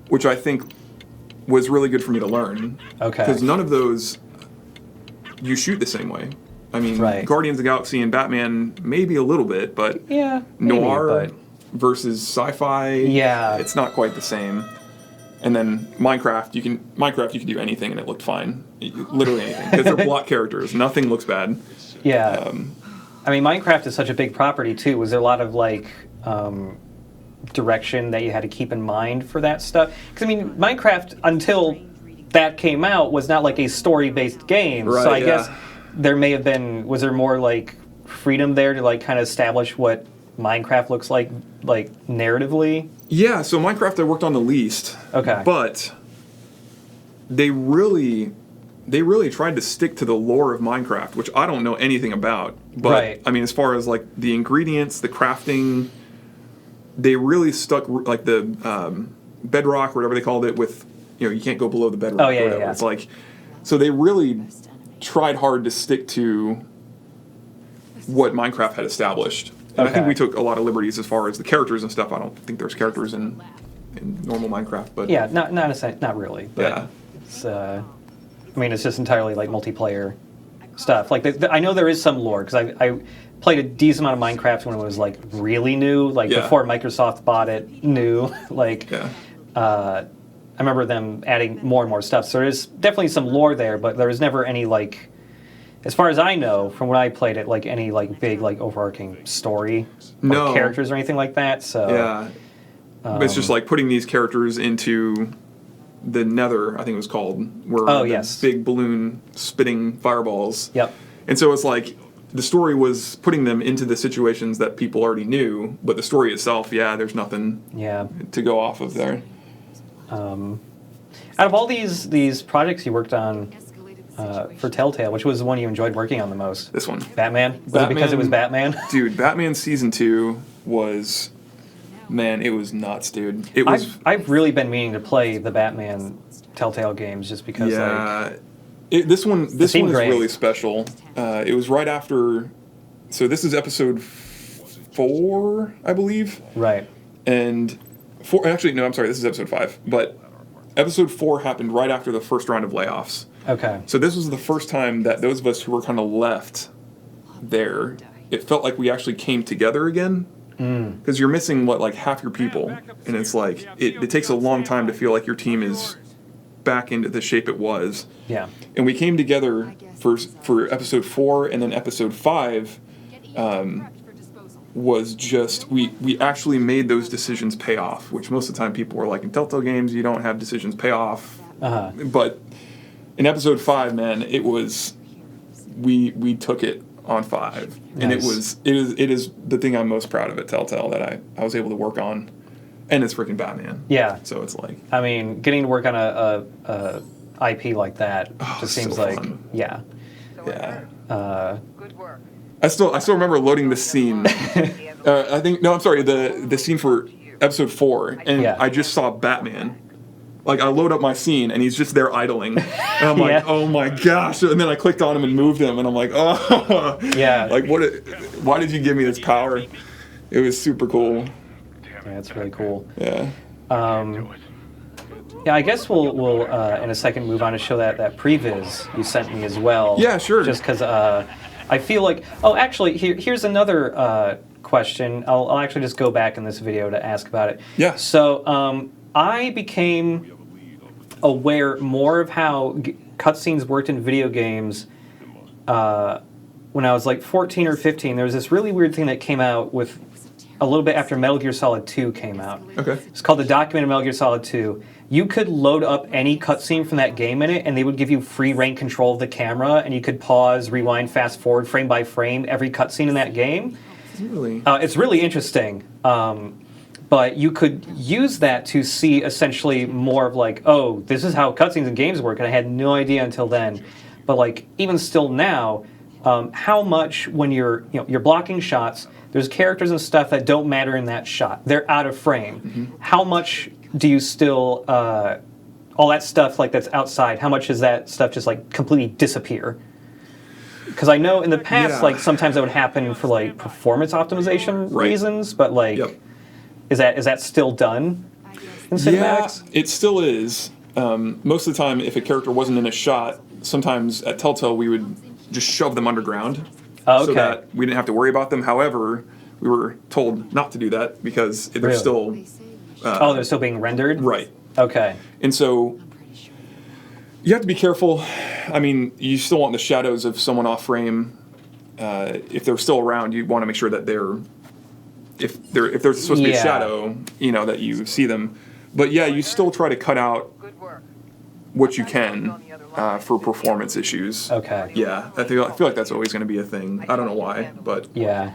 which I think was really good for me to learn. Okay. Because none of those you shoot the same way. I mean, Right. Guardians of the Galaxy and Batman maybe a little bit, but Yeah, maybe, noir but- versus sci-fi, Yeah. it's not quite the same. And then Minecraft, you can do anything and it looked fine, literally anything, because they're block characters. Nothing looks bad. Yeah. I mean, Minecraft is such a big property too. Was there a lot of like direction that you had to keep in mind for that stuff? Because I mean, Minecraft until that came out was not like a story-based game. Right, so I yeah. guess there may have been. Was there more like freedom there to like kind of establish what Minecraft looks like narratively? Yeah, so Minecraft I worked on the least. Okay. But they really tried to stick to the lore of Minecraft, which I don't know anything about. But Right. I mean, as far as like the ingredients, the crafting, they really stuck like the bedrock or whatever they called it with, you can't go below the bedrock. Oh, yeah, or whatever. yeah. It's like, so they really tried hard to stick to what Minecraft had established. And I think Okay. we took a lot of liberties as far as the characters and stuff. I don't think there's characters in normal Minecraft, but Yeah, not really. But yeah. It's, I mean, it's just entirely like multiplayer stuff. Like, I know there is some lore because I played a decent amount of Minecraft when it was like really new, like Yeah. before Microsoft bought it new. Like, Yeah. I remember them adding more and more stuff. So there is definitely some lore there, but there was never any like, as far as I know, from when I played it, like any like big like overarching story or No. characters or anything like that. So Yeah. But it's just like putting these characters into the Nether, I think it was called, where Oh, the yes. big balloon spitting fireballs. Yep. And so it's like the story was putting them into the situations that people already knew, but the story itself, yeah, there's nothing Yeah. to go off of there. Out of all these projects you worked on for Telltale, which was the one you enjoyed working on the most? This one. Batman? Was it because it was Batman? Dude, Batman Season 2 was, man, it was nuts, dude. It was, I've really been meaning to play the Batman Telltale games just because like this one is seemed great. really special. It was right after, so this is episode 4, I believe. right. And 4, actually, no, I'm sorry, this is episode 5. But episode 4 happened right after the first round of layoffs. Okay. So this was the first time that those of us who were kind of left there, it felt like we actually came together again. Because you're missing, like half your people. And it's like, it takes a long time to feel like your team is back into the shape it was. Yeah. And we came together for episode 4, and then episode 5 was just, we actually made those decisions pay off, which most of the time people were like, in Telltale games, you don't have decisions pay off. Uh-huh. But in episode 5, man, it was, we took it on 5. And it Nice. is the thing I'm most proud of at Telltale that I was able to work on. And it's freaking Batman. Yeah. So it's like, I mean, getting to work on a IP like that just seems so like fun. yeah. yeah. Good work. I still remember loading the scene. The scene for episode 4, and Yeah. I just saw Batman. Like, I load up my scene, and he's just there idling. And I'm like, Yeah. oh my gosh. And then I clicked on him and moved him, and I'm like, oh. Yeah. Like, why did you give me this power? It was super cool. Yeah, it's really cool. Yeah. Yeah, I guess we'll in a second move on to show that previs you sent me as well. Yeah, sure. Just because I feel like actually here's another question. I'll actually just go back in this video to ask about it. Yeah. So I became aware more of how cutscenes worked in video games when I was like 14 or 15. There was this really weird thing that came out with a little bit after Metal Gear Solid 2 came out. Okay. It's called the Documented Metal Gear Solid 2. You could load up any cutscene from that game in it, and they would give you free reign control of the camera, and you could pause, rewind, fast forward, frame by frame, every cutscene in that game. Really? It's really interesting. but you could use that to see essentially more of like, oh, this is how cutscenes in games work, and I had no idea until then. But like even still now, how much when you're blocking shots, there's characters and stuff that don't matter in that shot. They're out of frame. Mm-hmm. How much do you still all that stuff like that's outside? How much does that stuff just like completely disappear? Because I know in the past, like sometimes that would happen for like performance optimization reasons, but like. Yep. Is that still done in cinematics? Yeah, it still is. Most of the time, if a character wasn't in a shot, sometimes at Telltale we would just shove them underground so that we didn't have to worry about them. However, we were told not to do that because they're still... they're still being rendered? Right. Okay. And so you have to be careful. I mean, you still want the shadows of someone off frame. If they're still around, you want to make sure that they're... If there's supposed to be a shadow, that you see them. But yeah, you still try to cut out what you can for performance issues. Okay. Yeah, I feel like that's always going to be a thing. I don't know why, but... Yeah.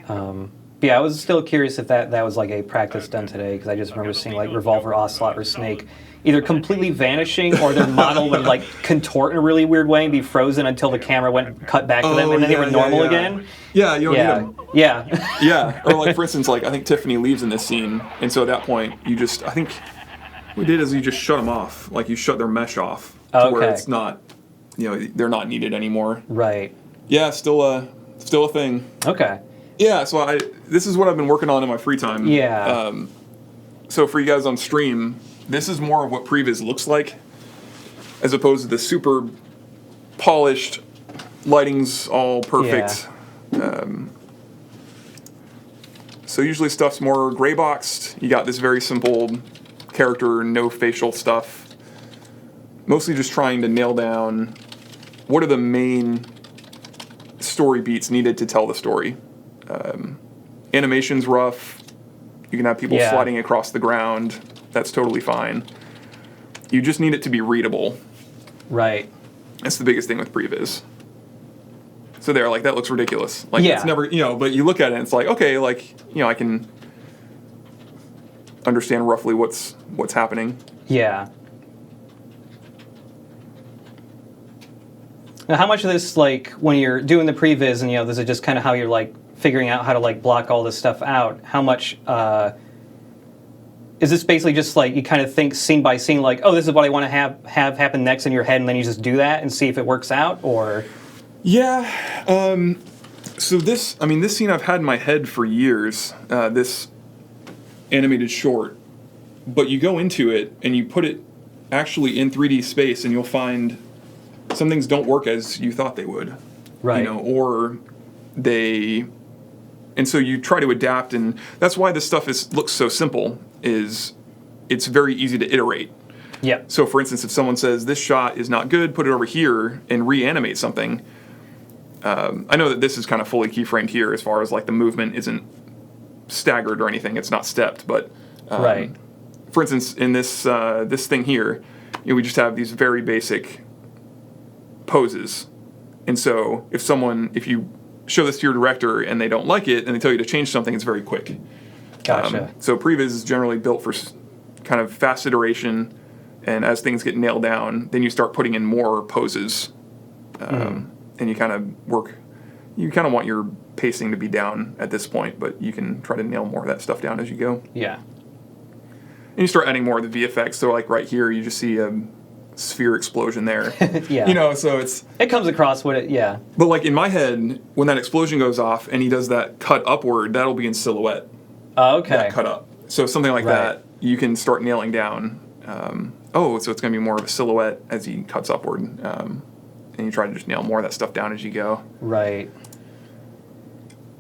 I was still curious if that was like a practice done today, because I just remember seeing like Revolver, Ocelot, or Snake either completely vanishing or their model would like contort in a really weird way and be frozen until the camera cut back to them and then they were normal again. Yeah, you don't need them. Yeah. Yeah, or like for instance, like I think Tiffany leaves in this scene, and so at that point you just, I think what we did is you just shut them off, like you shut their mesh off to where it's not, they're not needed anymore. Right. Yeah, still a thing. Okay. Yeah, so this is what I've been working on in my free time. Yeah. So for you guys on stream, this is more of what Previz looks like, as opposed to the super polished, lighting's all perfect. Yeah. So usually stuff's more gray boxed. You got this very simple character, no facial stuff. Mostly just trying to nail down what are the main story beats needed to tell the story. Animation's rough. You can have people sliding across the ground. That's totally fine. You just need it to be readable. Right. That's the biggest thing with Previz. So they're like, that looks ridiculous. Like it's never, but you look at it and it's like, okay, like, I can understand roughly what's happening. Yeah. Now, how much of this, like, when you're doing the Previz and, this is just kind of how you're, like, figuring out how to, like, block all this stuff out, how much, is this basically just, like, you kind of think scene by scene, like, oh, this is what I want to have happen next in your head, and then you just do that and see if it works out, or? Yeah, so this scene I've had in my head for years, this animated short, but you go into it and you put it actually in 3D space and you'll find some things don't work as you thought they would. Right. Or and so you try to adapt, and that's why this stuff looks so simple, is it's very easy to iterate. Yeah. So for instance, if someone says, this shot is not good, put it over here and reanimate something. I know that this is kind of fully keyframed here as far as like the movement isn't staggered or anything, it's not stepped, but right. For instance, in this this thing here, we just have these very basic poses. And so if you show this to your director and they don't like it and they tell you to change something, it's very quick. Gotcha. So Previz is generally built for kind of fast iteration, and as things get nailed down, then you start putting in more poses. And you kind of want your pacing to be down at this point, but you can try to nail more of that stuff down as you go. Yeah. And you start adding more of the VFX, so like right here, you just see a sphere explosion there. Yeah. So it comes across yeah. But like in my head, when that explosion goes off and he does that cut upward, that'll be in silhouette. Oh, okay. That cut up. So something like that, you can start nailing down. So it's going to be more of a silhouette as he cuts upward. And you try to just nail more of that stuff down as you go. Right.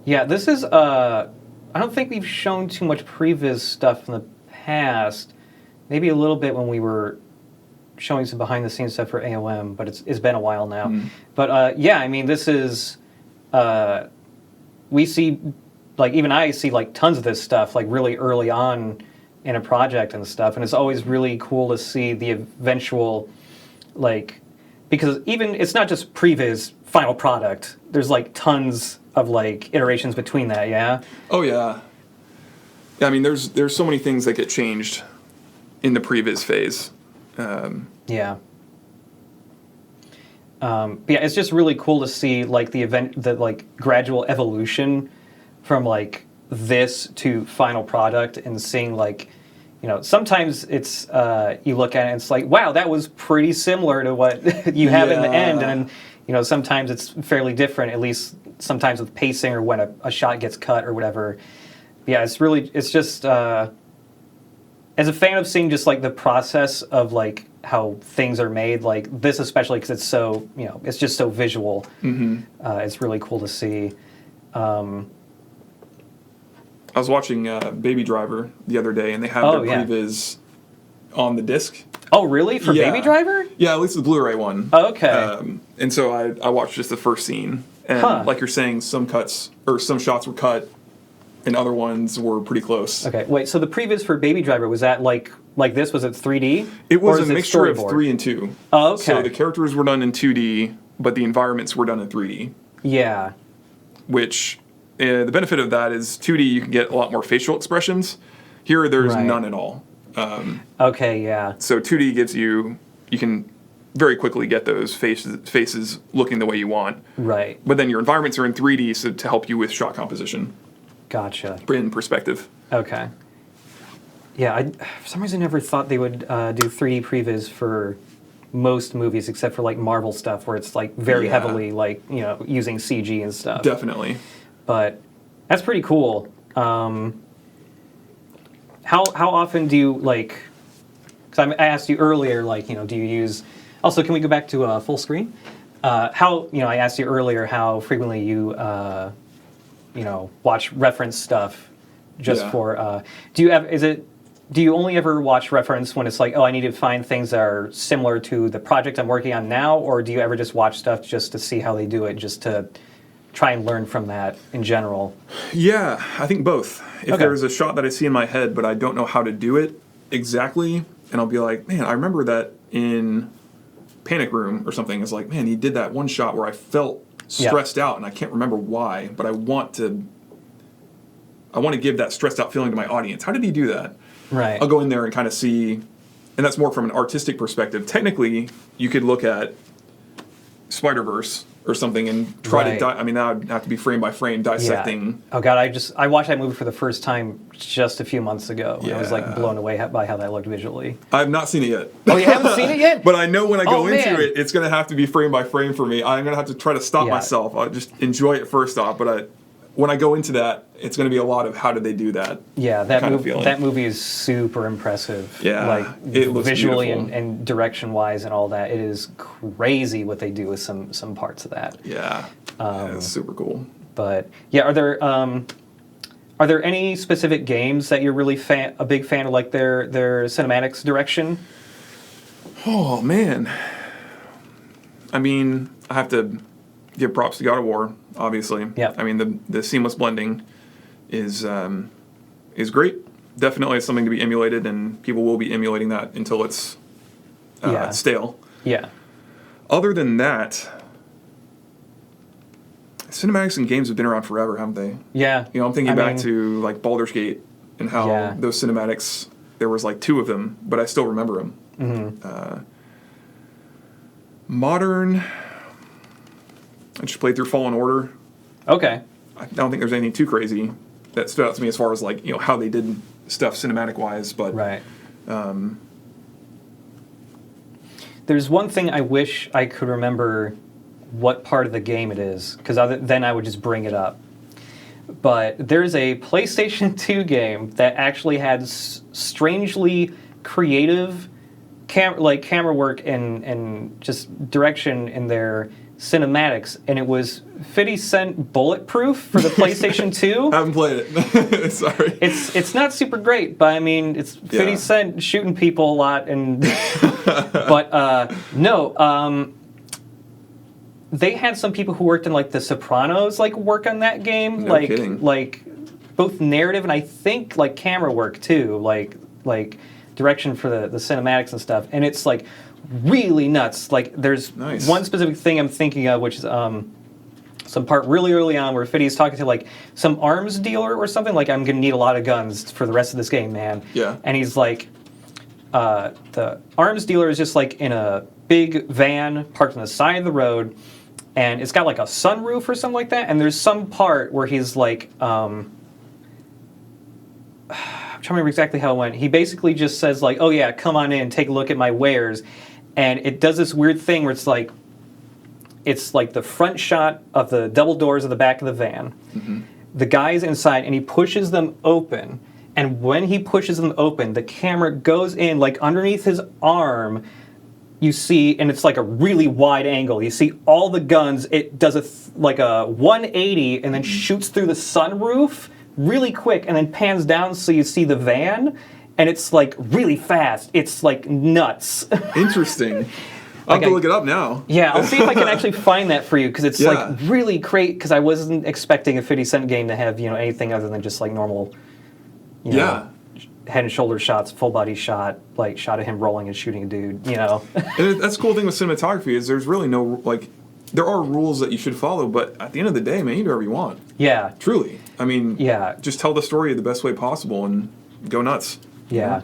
Yeah, this is, I don't think we've shown too much Previz stuff in the past. Maybe a little bit when we were showing some behind-the-scenes stuff for AOM, but it's been a while now. Mm. But this is, we see, like, even I see, like, tons of this stuff, like, really early on in a project and stuff, and it's always really cool to see the eventual, like, because even, it's not just Previz final product, there's, like, tons of, like, iterations between that, yeah? Oh, yeah. I mean, there's so many things that get changed in the previs phase. Yeah. Yeah, it's just really cool to see like the like gradual evolution from like this to final product, and seeing like, you know, sometimes it's you look at it and it's like, wow, that was pretty similar to what you have in the end, and then, you know, sometimes it's fairly different, at least sometimes with pacing or when a shot gets cut or whatever. Yeah, it's just as a fan of seeing just like the process of like how things are made, like this especially because it's so, you know, it's just so visual. It's really cool to see. I was watching Baby Driver the other day, and they have their previs on the disc. Oh, really? For Baby Driver? Yeah, at least the Blu-ray one. Oh, okay. And so I watched just the first scene, and like you're saying, some shots were cut, and other ones were pretty close. Okay, wait. So the previs for Baby Driver, was that like this? Was it 3D? It was a mixture of 3 and 2. Oh, okay. So the characters were done in 2D, but the environments were done in 3D. Yeah. Which the benefit of that is 2D you can get a lot more facial expressions. Here there's none at all. Okay, yeah. So 2D gives you can very quickly get those faces looking the way you want. Right. But then your environments are in 3D so to help you with shot composition. Gotcha. In perspective. Okay. Yeah, for some reason I never thought they would do 3D previs for most movies except for like Marvel stuff where it's like very heavily like, you know, using CG and stuff. Definitely. But that's pretty cool. How often do you like? Because I asked you earlier, like, you know, do you use? Also, can we go back to full screen? How, you know, I asked you earlier how frequently you you know, watch reference stuff just for. Do you only ever watch reference when it's like, oh, I need to find things that are similar to the project I'm working on now, or do you ever just watch stuff just to see how they do it, just to try and learn from that in general? Yeah, I think both. If there's a shot that I see in my head, but I don't know how to do it exactly, and I'll be like, man, I remember that in Panic Room or something. It's like, man, he did that one shot where I felt stressed out, and I can't remember why, but I want to give that stressed out feeling to my audience. How did he do that? Right. I'll go in there and kind of see, and that's more from an artistic perspective. Technically, you could look at Spider-Verse or something and try to I mean, that would have to be frame by frame dissecting. Yeah. Oh god, I watched that movie for the first time just a few months ago. I was like blown away by how that looked visually. I have not seen it yet. Oh, you haven't seen it yet? But I know when I go into it, it's going to have to be frame by frame for me. I'm going to have to try to stop myself. I'll just enjoy it first off, but when I go into that, it's going to be a lot of how did they do that? Yeah, that movie is super impressive. Yeah, like it looks visually beautiful. and direction wise and all that. It is crazy what they do with some parts of that. Yeah, it's super cool. But yeah, are there any specific games that you're really a big fan of, like their cinematics direction? Oh man, I mean, I have to give props to God of War, obviously. Yeah. I mean, the seamless blending is great. Definitely something to be emulated, and people will be emulating that until it's stale. Yeah. Other than that, cinematics in games have been around forever, haven't they? Yeah. You know, I'm thinking back to like Baldur's Gate and how those cinematics, there was like 2 of them, but I still remember them. Mm-hmm. Modern, I just played through Fallen Order. Okay. I don't think there's anything too crazy that stood out to me as far as like, you know, how they did stuff cinematic wise, but there's one thing I wish I could remember what part of the game it is, because then I would just bring it up. But there's a PlayStation 2 game that actually had strangely creative camera work and just direction in their cinematics, and it was 50 Cent Bulletproof for the PlayStation 2. I haven't played it. Sorry. It's not super great, but I mean, it's 50 Cent shooting people a lot, and but they had some people who worked in like The Sopranos work on that game, no kidding. like both narrative and I think like camera work too, like direction for the cinematics and stuff, and it's like really nuts. Like there's one specific thing I'm thinking of, which is some part really early on where Fiddy's talking to like some arms dealer or something, like, I'm gonna need a lot of guns for the rest of this game, man. Yeah. And he's like, the arms dealer is just like in a big van parked on the side of the road, and it's got like a sunroof or something like that, and there's some part where he's like, I'm trying to remember exactly how it went. He basically just says like, oh yeah, come on in, take a look at my wares, and it does this weird thing where it's like the front shot of the double doors of the back of the van. Mm-hmm. The guy's inside, and he pushes them open. And when he pushes them open, the camera goes in, like underneath his arm, you see, and it's like a really wide angle. You see all the guns. It does like a 180 and then shoots through the sunroof really quick and then pans down so you see the van. And it's like really fast. It's like nuts. Interesting. I'll have to look it up now. Yeah, I'll see if I can actually find that for you, because it's like really great, because I wasn't expecting a 50-cent game to have, anything other than just like normal, head and shoulder shots, full body shot, like shot of him rolling and shooting a dude, And that's the cool thing with cinematography is there's really no, like, there are rules that you should follow, but at the end of the day, man, you do whatever you want. Yeah. Truly. I mean, just tell the story the best way possible and go nuts. Yeah.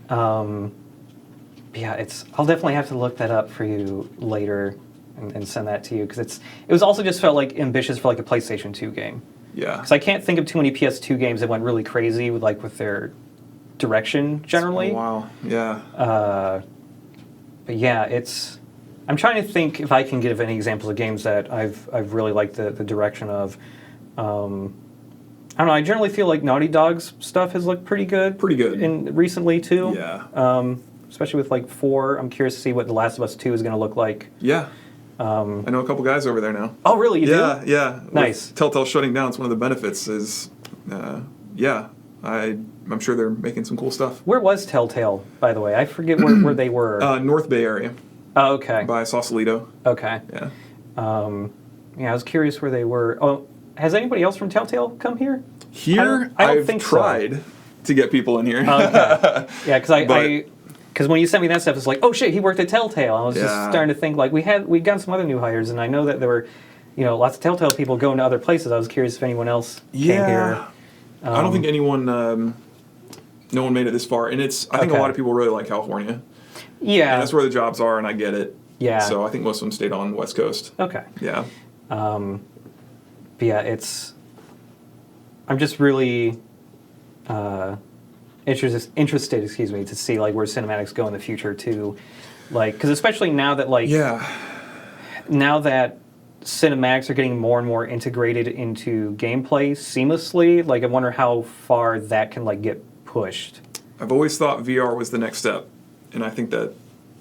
I'll definitely have to look that up for you later and send that to you, because it was also just felt like ambitious for like a PlayStation 2 game. Yeah. Because I can't think of too many PS2 games that went really crazy with their direction generally. Wow. Yeah. But yeah, I'm trying to think if I can give any examples of games that I've really liked the direction of. I don't know. I generally feel like Naughty Dog's stuff has looked pretty good. Pretty good. Recently too. Yeah. Especially with like 4. I'm curious to see what The Last of Us 2 is going to look like. Yeah. I know a couple guys over there now. Oh, really? You do? Yeah. Nice. With Telltale shutting down, it's one of the benefits is, I'm sure they're making some cool stuff. Where was Telltale, by the way? I forget where they were. North Bay area. Oh, okay. By Sausalito. Okay. Yeah. I was curious where they were. Oh, has anybody else from Telltale come here? Here, I don't I've think tried to get people in here. Okay. Yeah, because when you sent me that stuff, it's like, oh shit, he worked at Telltale. I was just starting to think like we'd gotten some other new hires, and I know that there were, lots of Telltale people going to other places. I was curious if anyone else came here. I don't think anyone, no one made it this far, and I think a lot of people really like California. Yeah, and that's where the jobs are, and I get it. Yeah. So I think most of them stayed on the West Coast. Okay. Yeah. But yeah, I'm just really interested, to see like where cinematics go in the future too, like, because especially now that now that cinematics are getting more and more integrated into gameplay seamlessly, like I wonder how far that can like get pushed. I've always thought VR was the next step, and I think that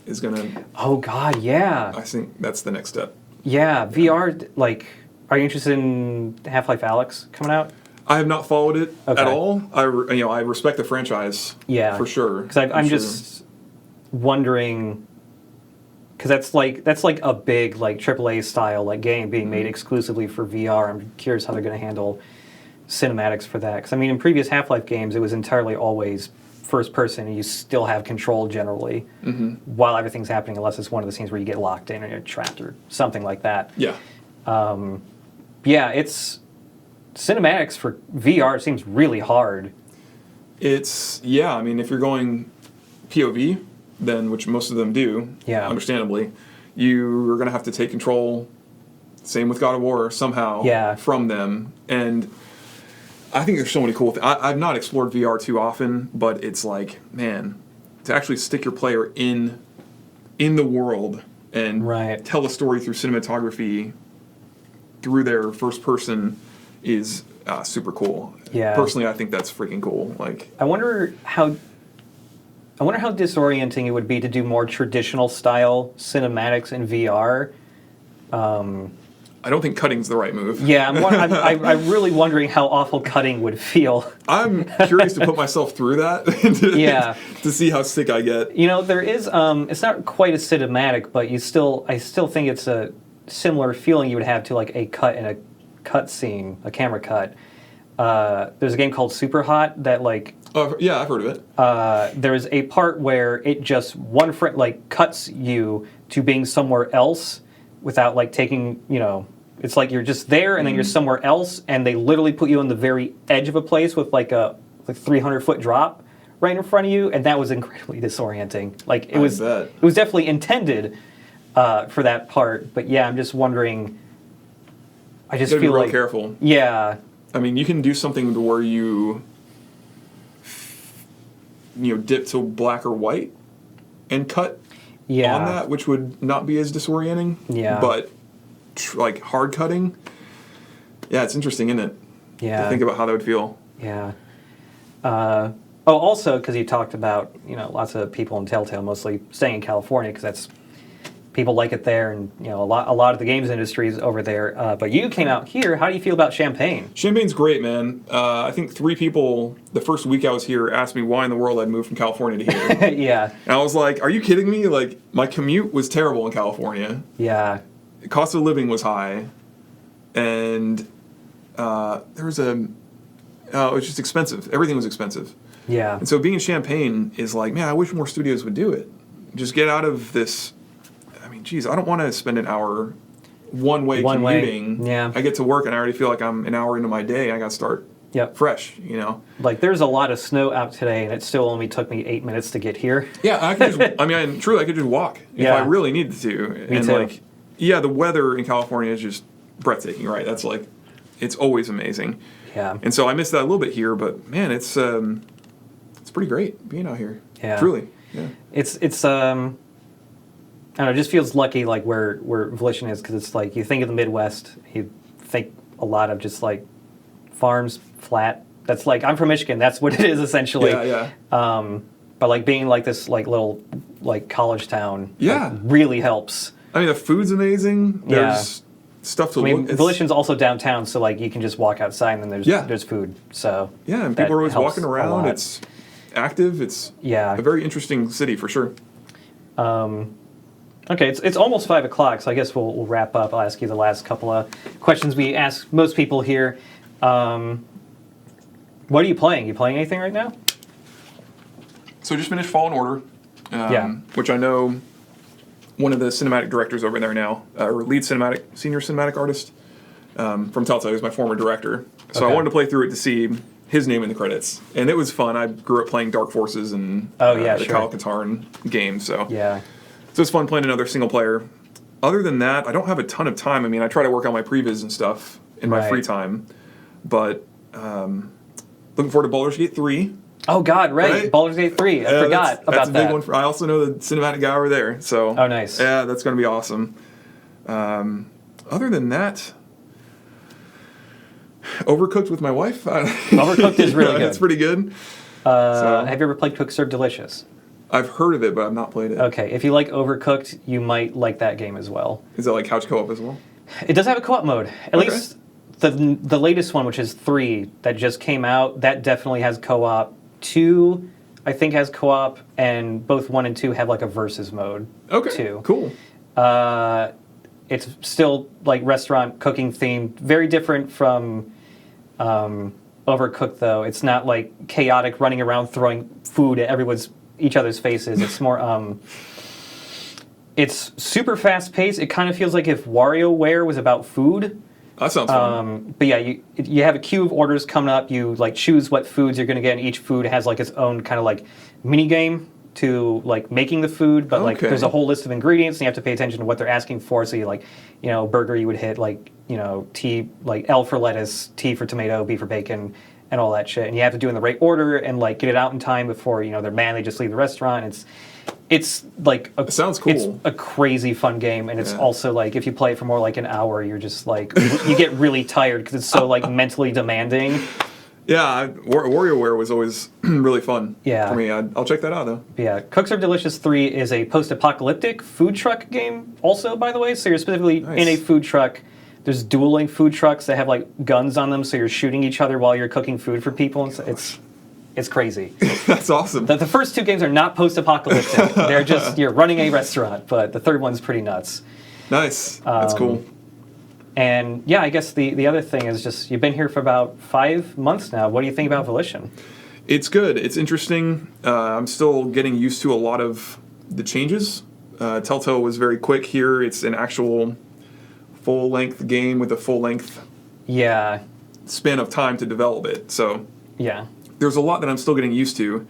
is gonna. Oh God, yeah. I think that's the next step. Yeah, VR. Like, are you interested in Half-Life Alyx coming out? I have not followed it at all. I respect the franchise. Yeah, for sure. Because I'm just wondering, because that's like a big like AAA style like game being made exclusively for VR. I'm curious how they're going to handle cinematics for that. Because I mean, in previous Half-Life games, it was entirely always first person, and you still have control generally while everything's happening, unless it's one of the scenes where you get locked in or you're trapped or something like that. Yeah. It's cinematics for VR seems really hard. I mean, if you're going POV, then which most of them do, understandably, you're going to have to take control. Same with God of War somehow from them, and I think there's so many cool things. I've not explored VR too often, but it's like, man, to actually stick your player in the world and tell a story through cinematography through their first person is super cool. Yeah. Personally, I think that's freaking cool. Like, I wonder how disorienting it would be to do more traditional style cinematics in VR. I don't think cutting's the right move. Yeah, I'm really wondering how awful cutting would feel. I'm curious to put myself through that to see how sick I get. There is, it's not quite a cinematic, but I still think it's a similar feeling you would have to like a cut in a cut scene, a camera cut. There's a game called Super Hot that like... yeah, I've heard of it. There's a part where it just one frame like cuts you to being somewhere else without like taking, It's like you're just there and then you're somewhere else, and they literally put you on the very edge of a place with like a 300-foot drop right in front of you, and that was incredibly disorienting. Like it was definitely intended for that part, but yeah, I'm just wondering. I just feel like careful. Yeah. I mean, you can do something to where you dip to black or white and cut on that, which would not be as disorienting. Yeah. But like hard cutting, it's interesting, isn't it? Yeah. To think about how that would feel. Yeah. Also, because you talked about, lots of people in Telltale mostly staying in California because that's people like it there, and a lot of the games industry is over there. But you came out here. How do you feel about Champaign? Champaign's great, man. I think 3 people the first week I was here asked me why in the world I'd moved from California to here. Yeah. And I was like, "Are you kidding me? Like, my commute was terrible in California. Yeah. The cost of living was high, and there was it was just expensive. Everything was expensive. Yeah. And so being in Champaign is like, man, I wish more studios would do it. Just get out of this. I mean, geez, I don't want to spend an hour one-way commuting. Yeah. I get to work and I already feel like I'm an hour into my day. I got to start fresh, Like, there's a lot of snow out today, and it still only took me 8 minutes to get here. Yeah, I could just, truly, I could just walk if I really needed to. Me too. The weather in California is just breathtaking, right? That's like, it's always amazing. Yeah. And so I miss that a little bit here, but man, it's pretty great being out here. Yeah. Truly. Yeah. It's I don't know, it just feels lucky, like where Volition is, because it's like you think of the Midwest, you think a lot of just like farms, flat. That's like, I'm from Michigan, that's what it is essentially. Yeah. But like being like this like little like college town, really helps. I mean, the food's amazing. There's stuff to look at. Volition's also downtown, so like you can just walk outside and then there's food. So and people are always walking around. It's active. It's a very interesting city for sure. Okay, it's almost 5 o'clock, so I guess we'll wrap up. I'll ask you the last couple of questions we ask most people here. What are you playing? You playing anything right now? So just finished Fallen Order, which I know one of the cinematic directors over there now, or senior cinematic artist from Telltale. He's my former director. So I wanted to play through it to see his name in the credits. And it was fun. I grew up playing Dark Forces and the Kyle Katarn games. So it's fun playing another single player. Other than that, I don't have a ton of time. I mean, I try to work on my Previz and stuff in my free time. But looking forward to Baldur's Gate 3. Oh, God, right. Baldur's Gate 3. I forgot about that. That's a big one. I also know the cinematic guy over there. So, nice. Yeah, that's going to be awesome. Other than that, Overcooked with my wife. Overcooked is really good. It's pretty good. Have you ever played Cook Serve Delicious? I've heard of it, but I've not played it. Okay, if you like Overcooked, you might like that game as well. Is that like couch co-op as well? It does have a co-op mode. At least the latest one, which is 3, that just came out, that definitely has co-op. 2, I think, has co-op, and both 1 and 2 have like a versus mode. Okay, too. Cool. It's still like restaurant cooking themed, very different from Overcooked though. It's not like chaotic running around throwing food at each other's faces. It's more it's super fast paced. It kind of feels like if WarioWare was about food. That sounds fun. But yeah, you have a queue of orders coming up. You like choose what foods you're going to get, and each food has like its own kind of like mini game to like making the food. But like there's a whole list of ingredients, and you have to pay attention to what they're asking for. So you like, burger, you would hit like T, like L for lettuce, T for tomato, B for bacon, and all that shit. And you have to do it in the right order and like get it out in time before they're mad, they just leave the restaurant. It's like it sounds cool. It's a crazy fun game, and it's also like if you play it for more like an hour, you're just like you get really tired because it's so like mentally demanding. Yeah, WarioWare was always really fun for me. I'll check that out though. Yeah, Cook Serve Delicious 3 is a post-apocalyptic food truck game. Also, by the way, so you're specifically in a food truck. There's dueling food trucks that have like guns on them, so you're shooting each other while you're cooking food for people. It's crazy. That's awesome. The first 2 games are not post-apocalyptic. They're just, you're running a restaurant, but the third one's pretty nuts. Nice. That's cool. And yeah, I guess the other thing is just, you've been here for about 5 months now. What do you think about Volition? It's good. It's interesting. I'm still getting used to a lot of the changes. Telltale was very quick here. It's an actual full-length game with a full-length span of time to develop it. So there's a lot that I'm still getting used to,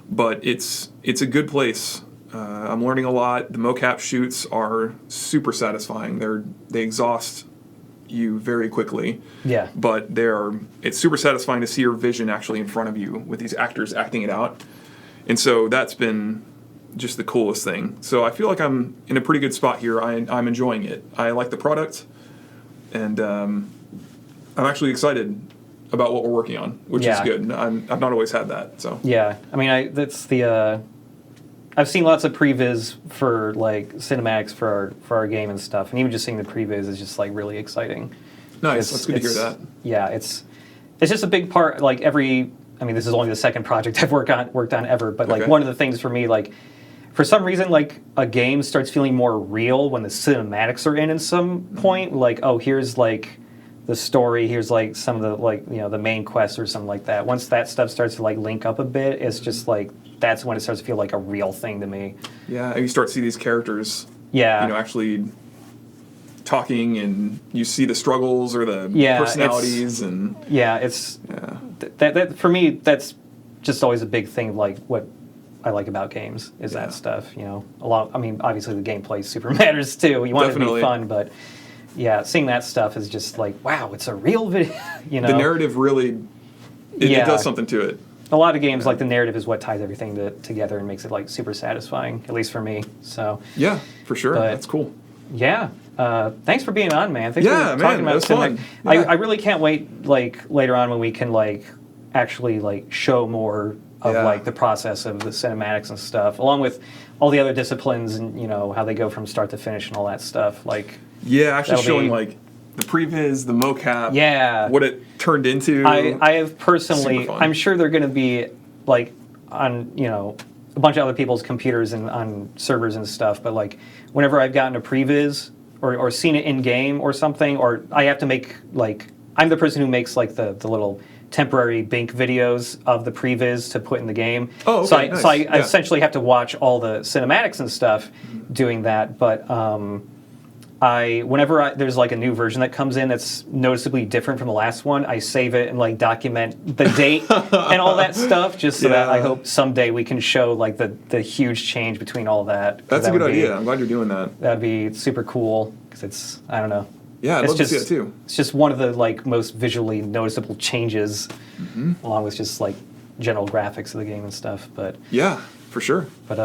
but it's a good place. I'm learning a lot. The mocap shoots are super satisfying. They exhaust you very quickly. But it's super satisfying to see your vision actually in front of you with these actors acting it out. And so that's been just the coolest thing. So I feel like I'm in a pretty good spot here. I'm enjoying it. I like the product, and I'm actually excited about what we're working on, which is good. I've not always had that. So I mean, I've seen lots of previs for like cinematics for our game and stuff, and even just seeing the previs is just like really exciting. Nice, that's good to hear that. Yeah, it's just a big part. Like I mean, this is only the second project I've worked on ever, but like one of the things for me, like for some reason, like a game starts feeling more real when the cinematics are in some point. Like, oh, here's like the story, here's like some of the like, you know, the main quest or something like that. Once that stuff starts to like link up a bit, it's just like that's when it starts to feel like a real thing to me. Yeah, and you start to see these characters, you know, actually talking, and you see the struggles or the personalities, and that for me, that's just always a big thing of like what I like about games is that stuff. You know, I mean, obviously the gameplay super matters too. You want it to be fun, but seeing that stuff is just like, wow, it's a real video. You know, the narrative really it does something to it. A lot of games, like the narrative is what ties everything together and makes it like super satisfying, at least for me. So yeah, for sure, that's cool. Yeah. Thanks for being on, man. Thanks for talking about fun. I really can't wait like later on when we can like actually like show more of like the process of the cinematics and stuff, along with all the other disciplines and, you know, how they go from start to finish and all that stuff. Like actually showing like the previs, the mocap, what it turned into. I have personally, I'm sure they're going to be like on, you know, a bunch of other people's computers and on servers and stuff, but like whenever I've gotten a previs or seen it in game or something, or I have to make like, I'm the person who makes like the little temporary Bink videos of the previs to put in the game. Oh, okay, so I essentially have to watch all the cinematics and stuff doing that, but whenever there's like a new version that comes in that's noticeably different from the last one, I save it and like document the date and all that stuff, just so that I hope someday we can show like the huge change between all that. That's a good idea. I'm glad you're doing that. That'd be super cool because it's, I don't know. Yeah, I'd love to see that too. It's just one of the like most visually noticeable changes, along with just like general graphics of the game and stuff. But yeah, for sure. But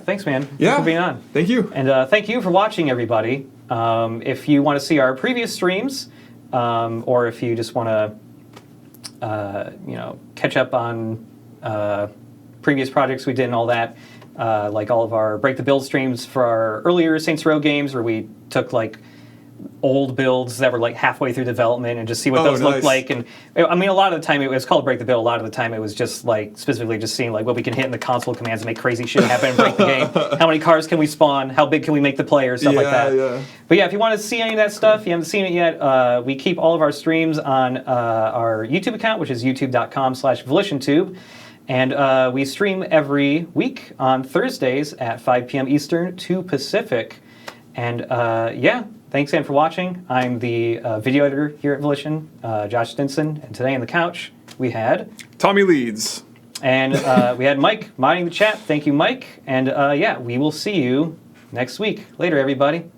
thanks, man. Yeah, thanks for being on. Thank you. And thank you for watching, everybody. If you want to see our previous streams, or if you just want to, you know, catch up on previous projects we did and all that, like all of our Break the Build streams for our earlier Saints Row games, where we took like old builds that were like halfway through development and just see what those looked like. And I mean, a lot of the time it was called Break the Build. A lot of the time it was just like specifically just seeing like what we can hit in the console commands and make crazy shit happen and break the game. How many cars can we spawn? How big can we make the player? Stuff like that. But yeah, if you want to see any of that stuff, you haven't seen it yet, we keep all of our streams on our YouTube account, which is youtube.com/VolitionTube. And we stream every week on Thursdays at 5 p.m. Eastern, 2 Pacific. And thanks again for watching. I'm the video editor here at Volition, Josh Stinson, and today on the couch we had Tommy Leeds. And we had Mike modding the chat. Thank you, Mike. And we will see you next week. Later, everybody.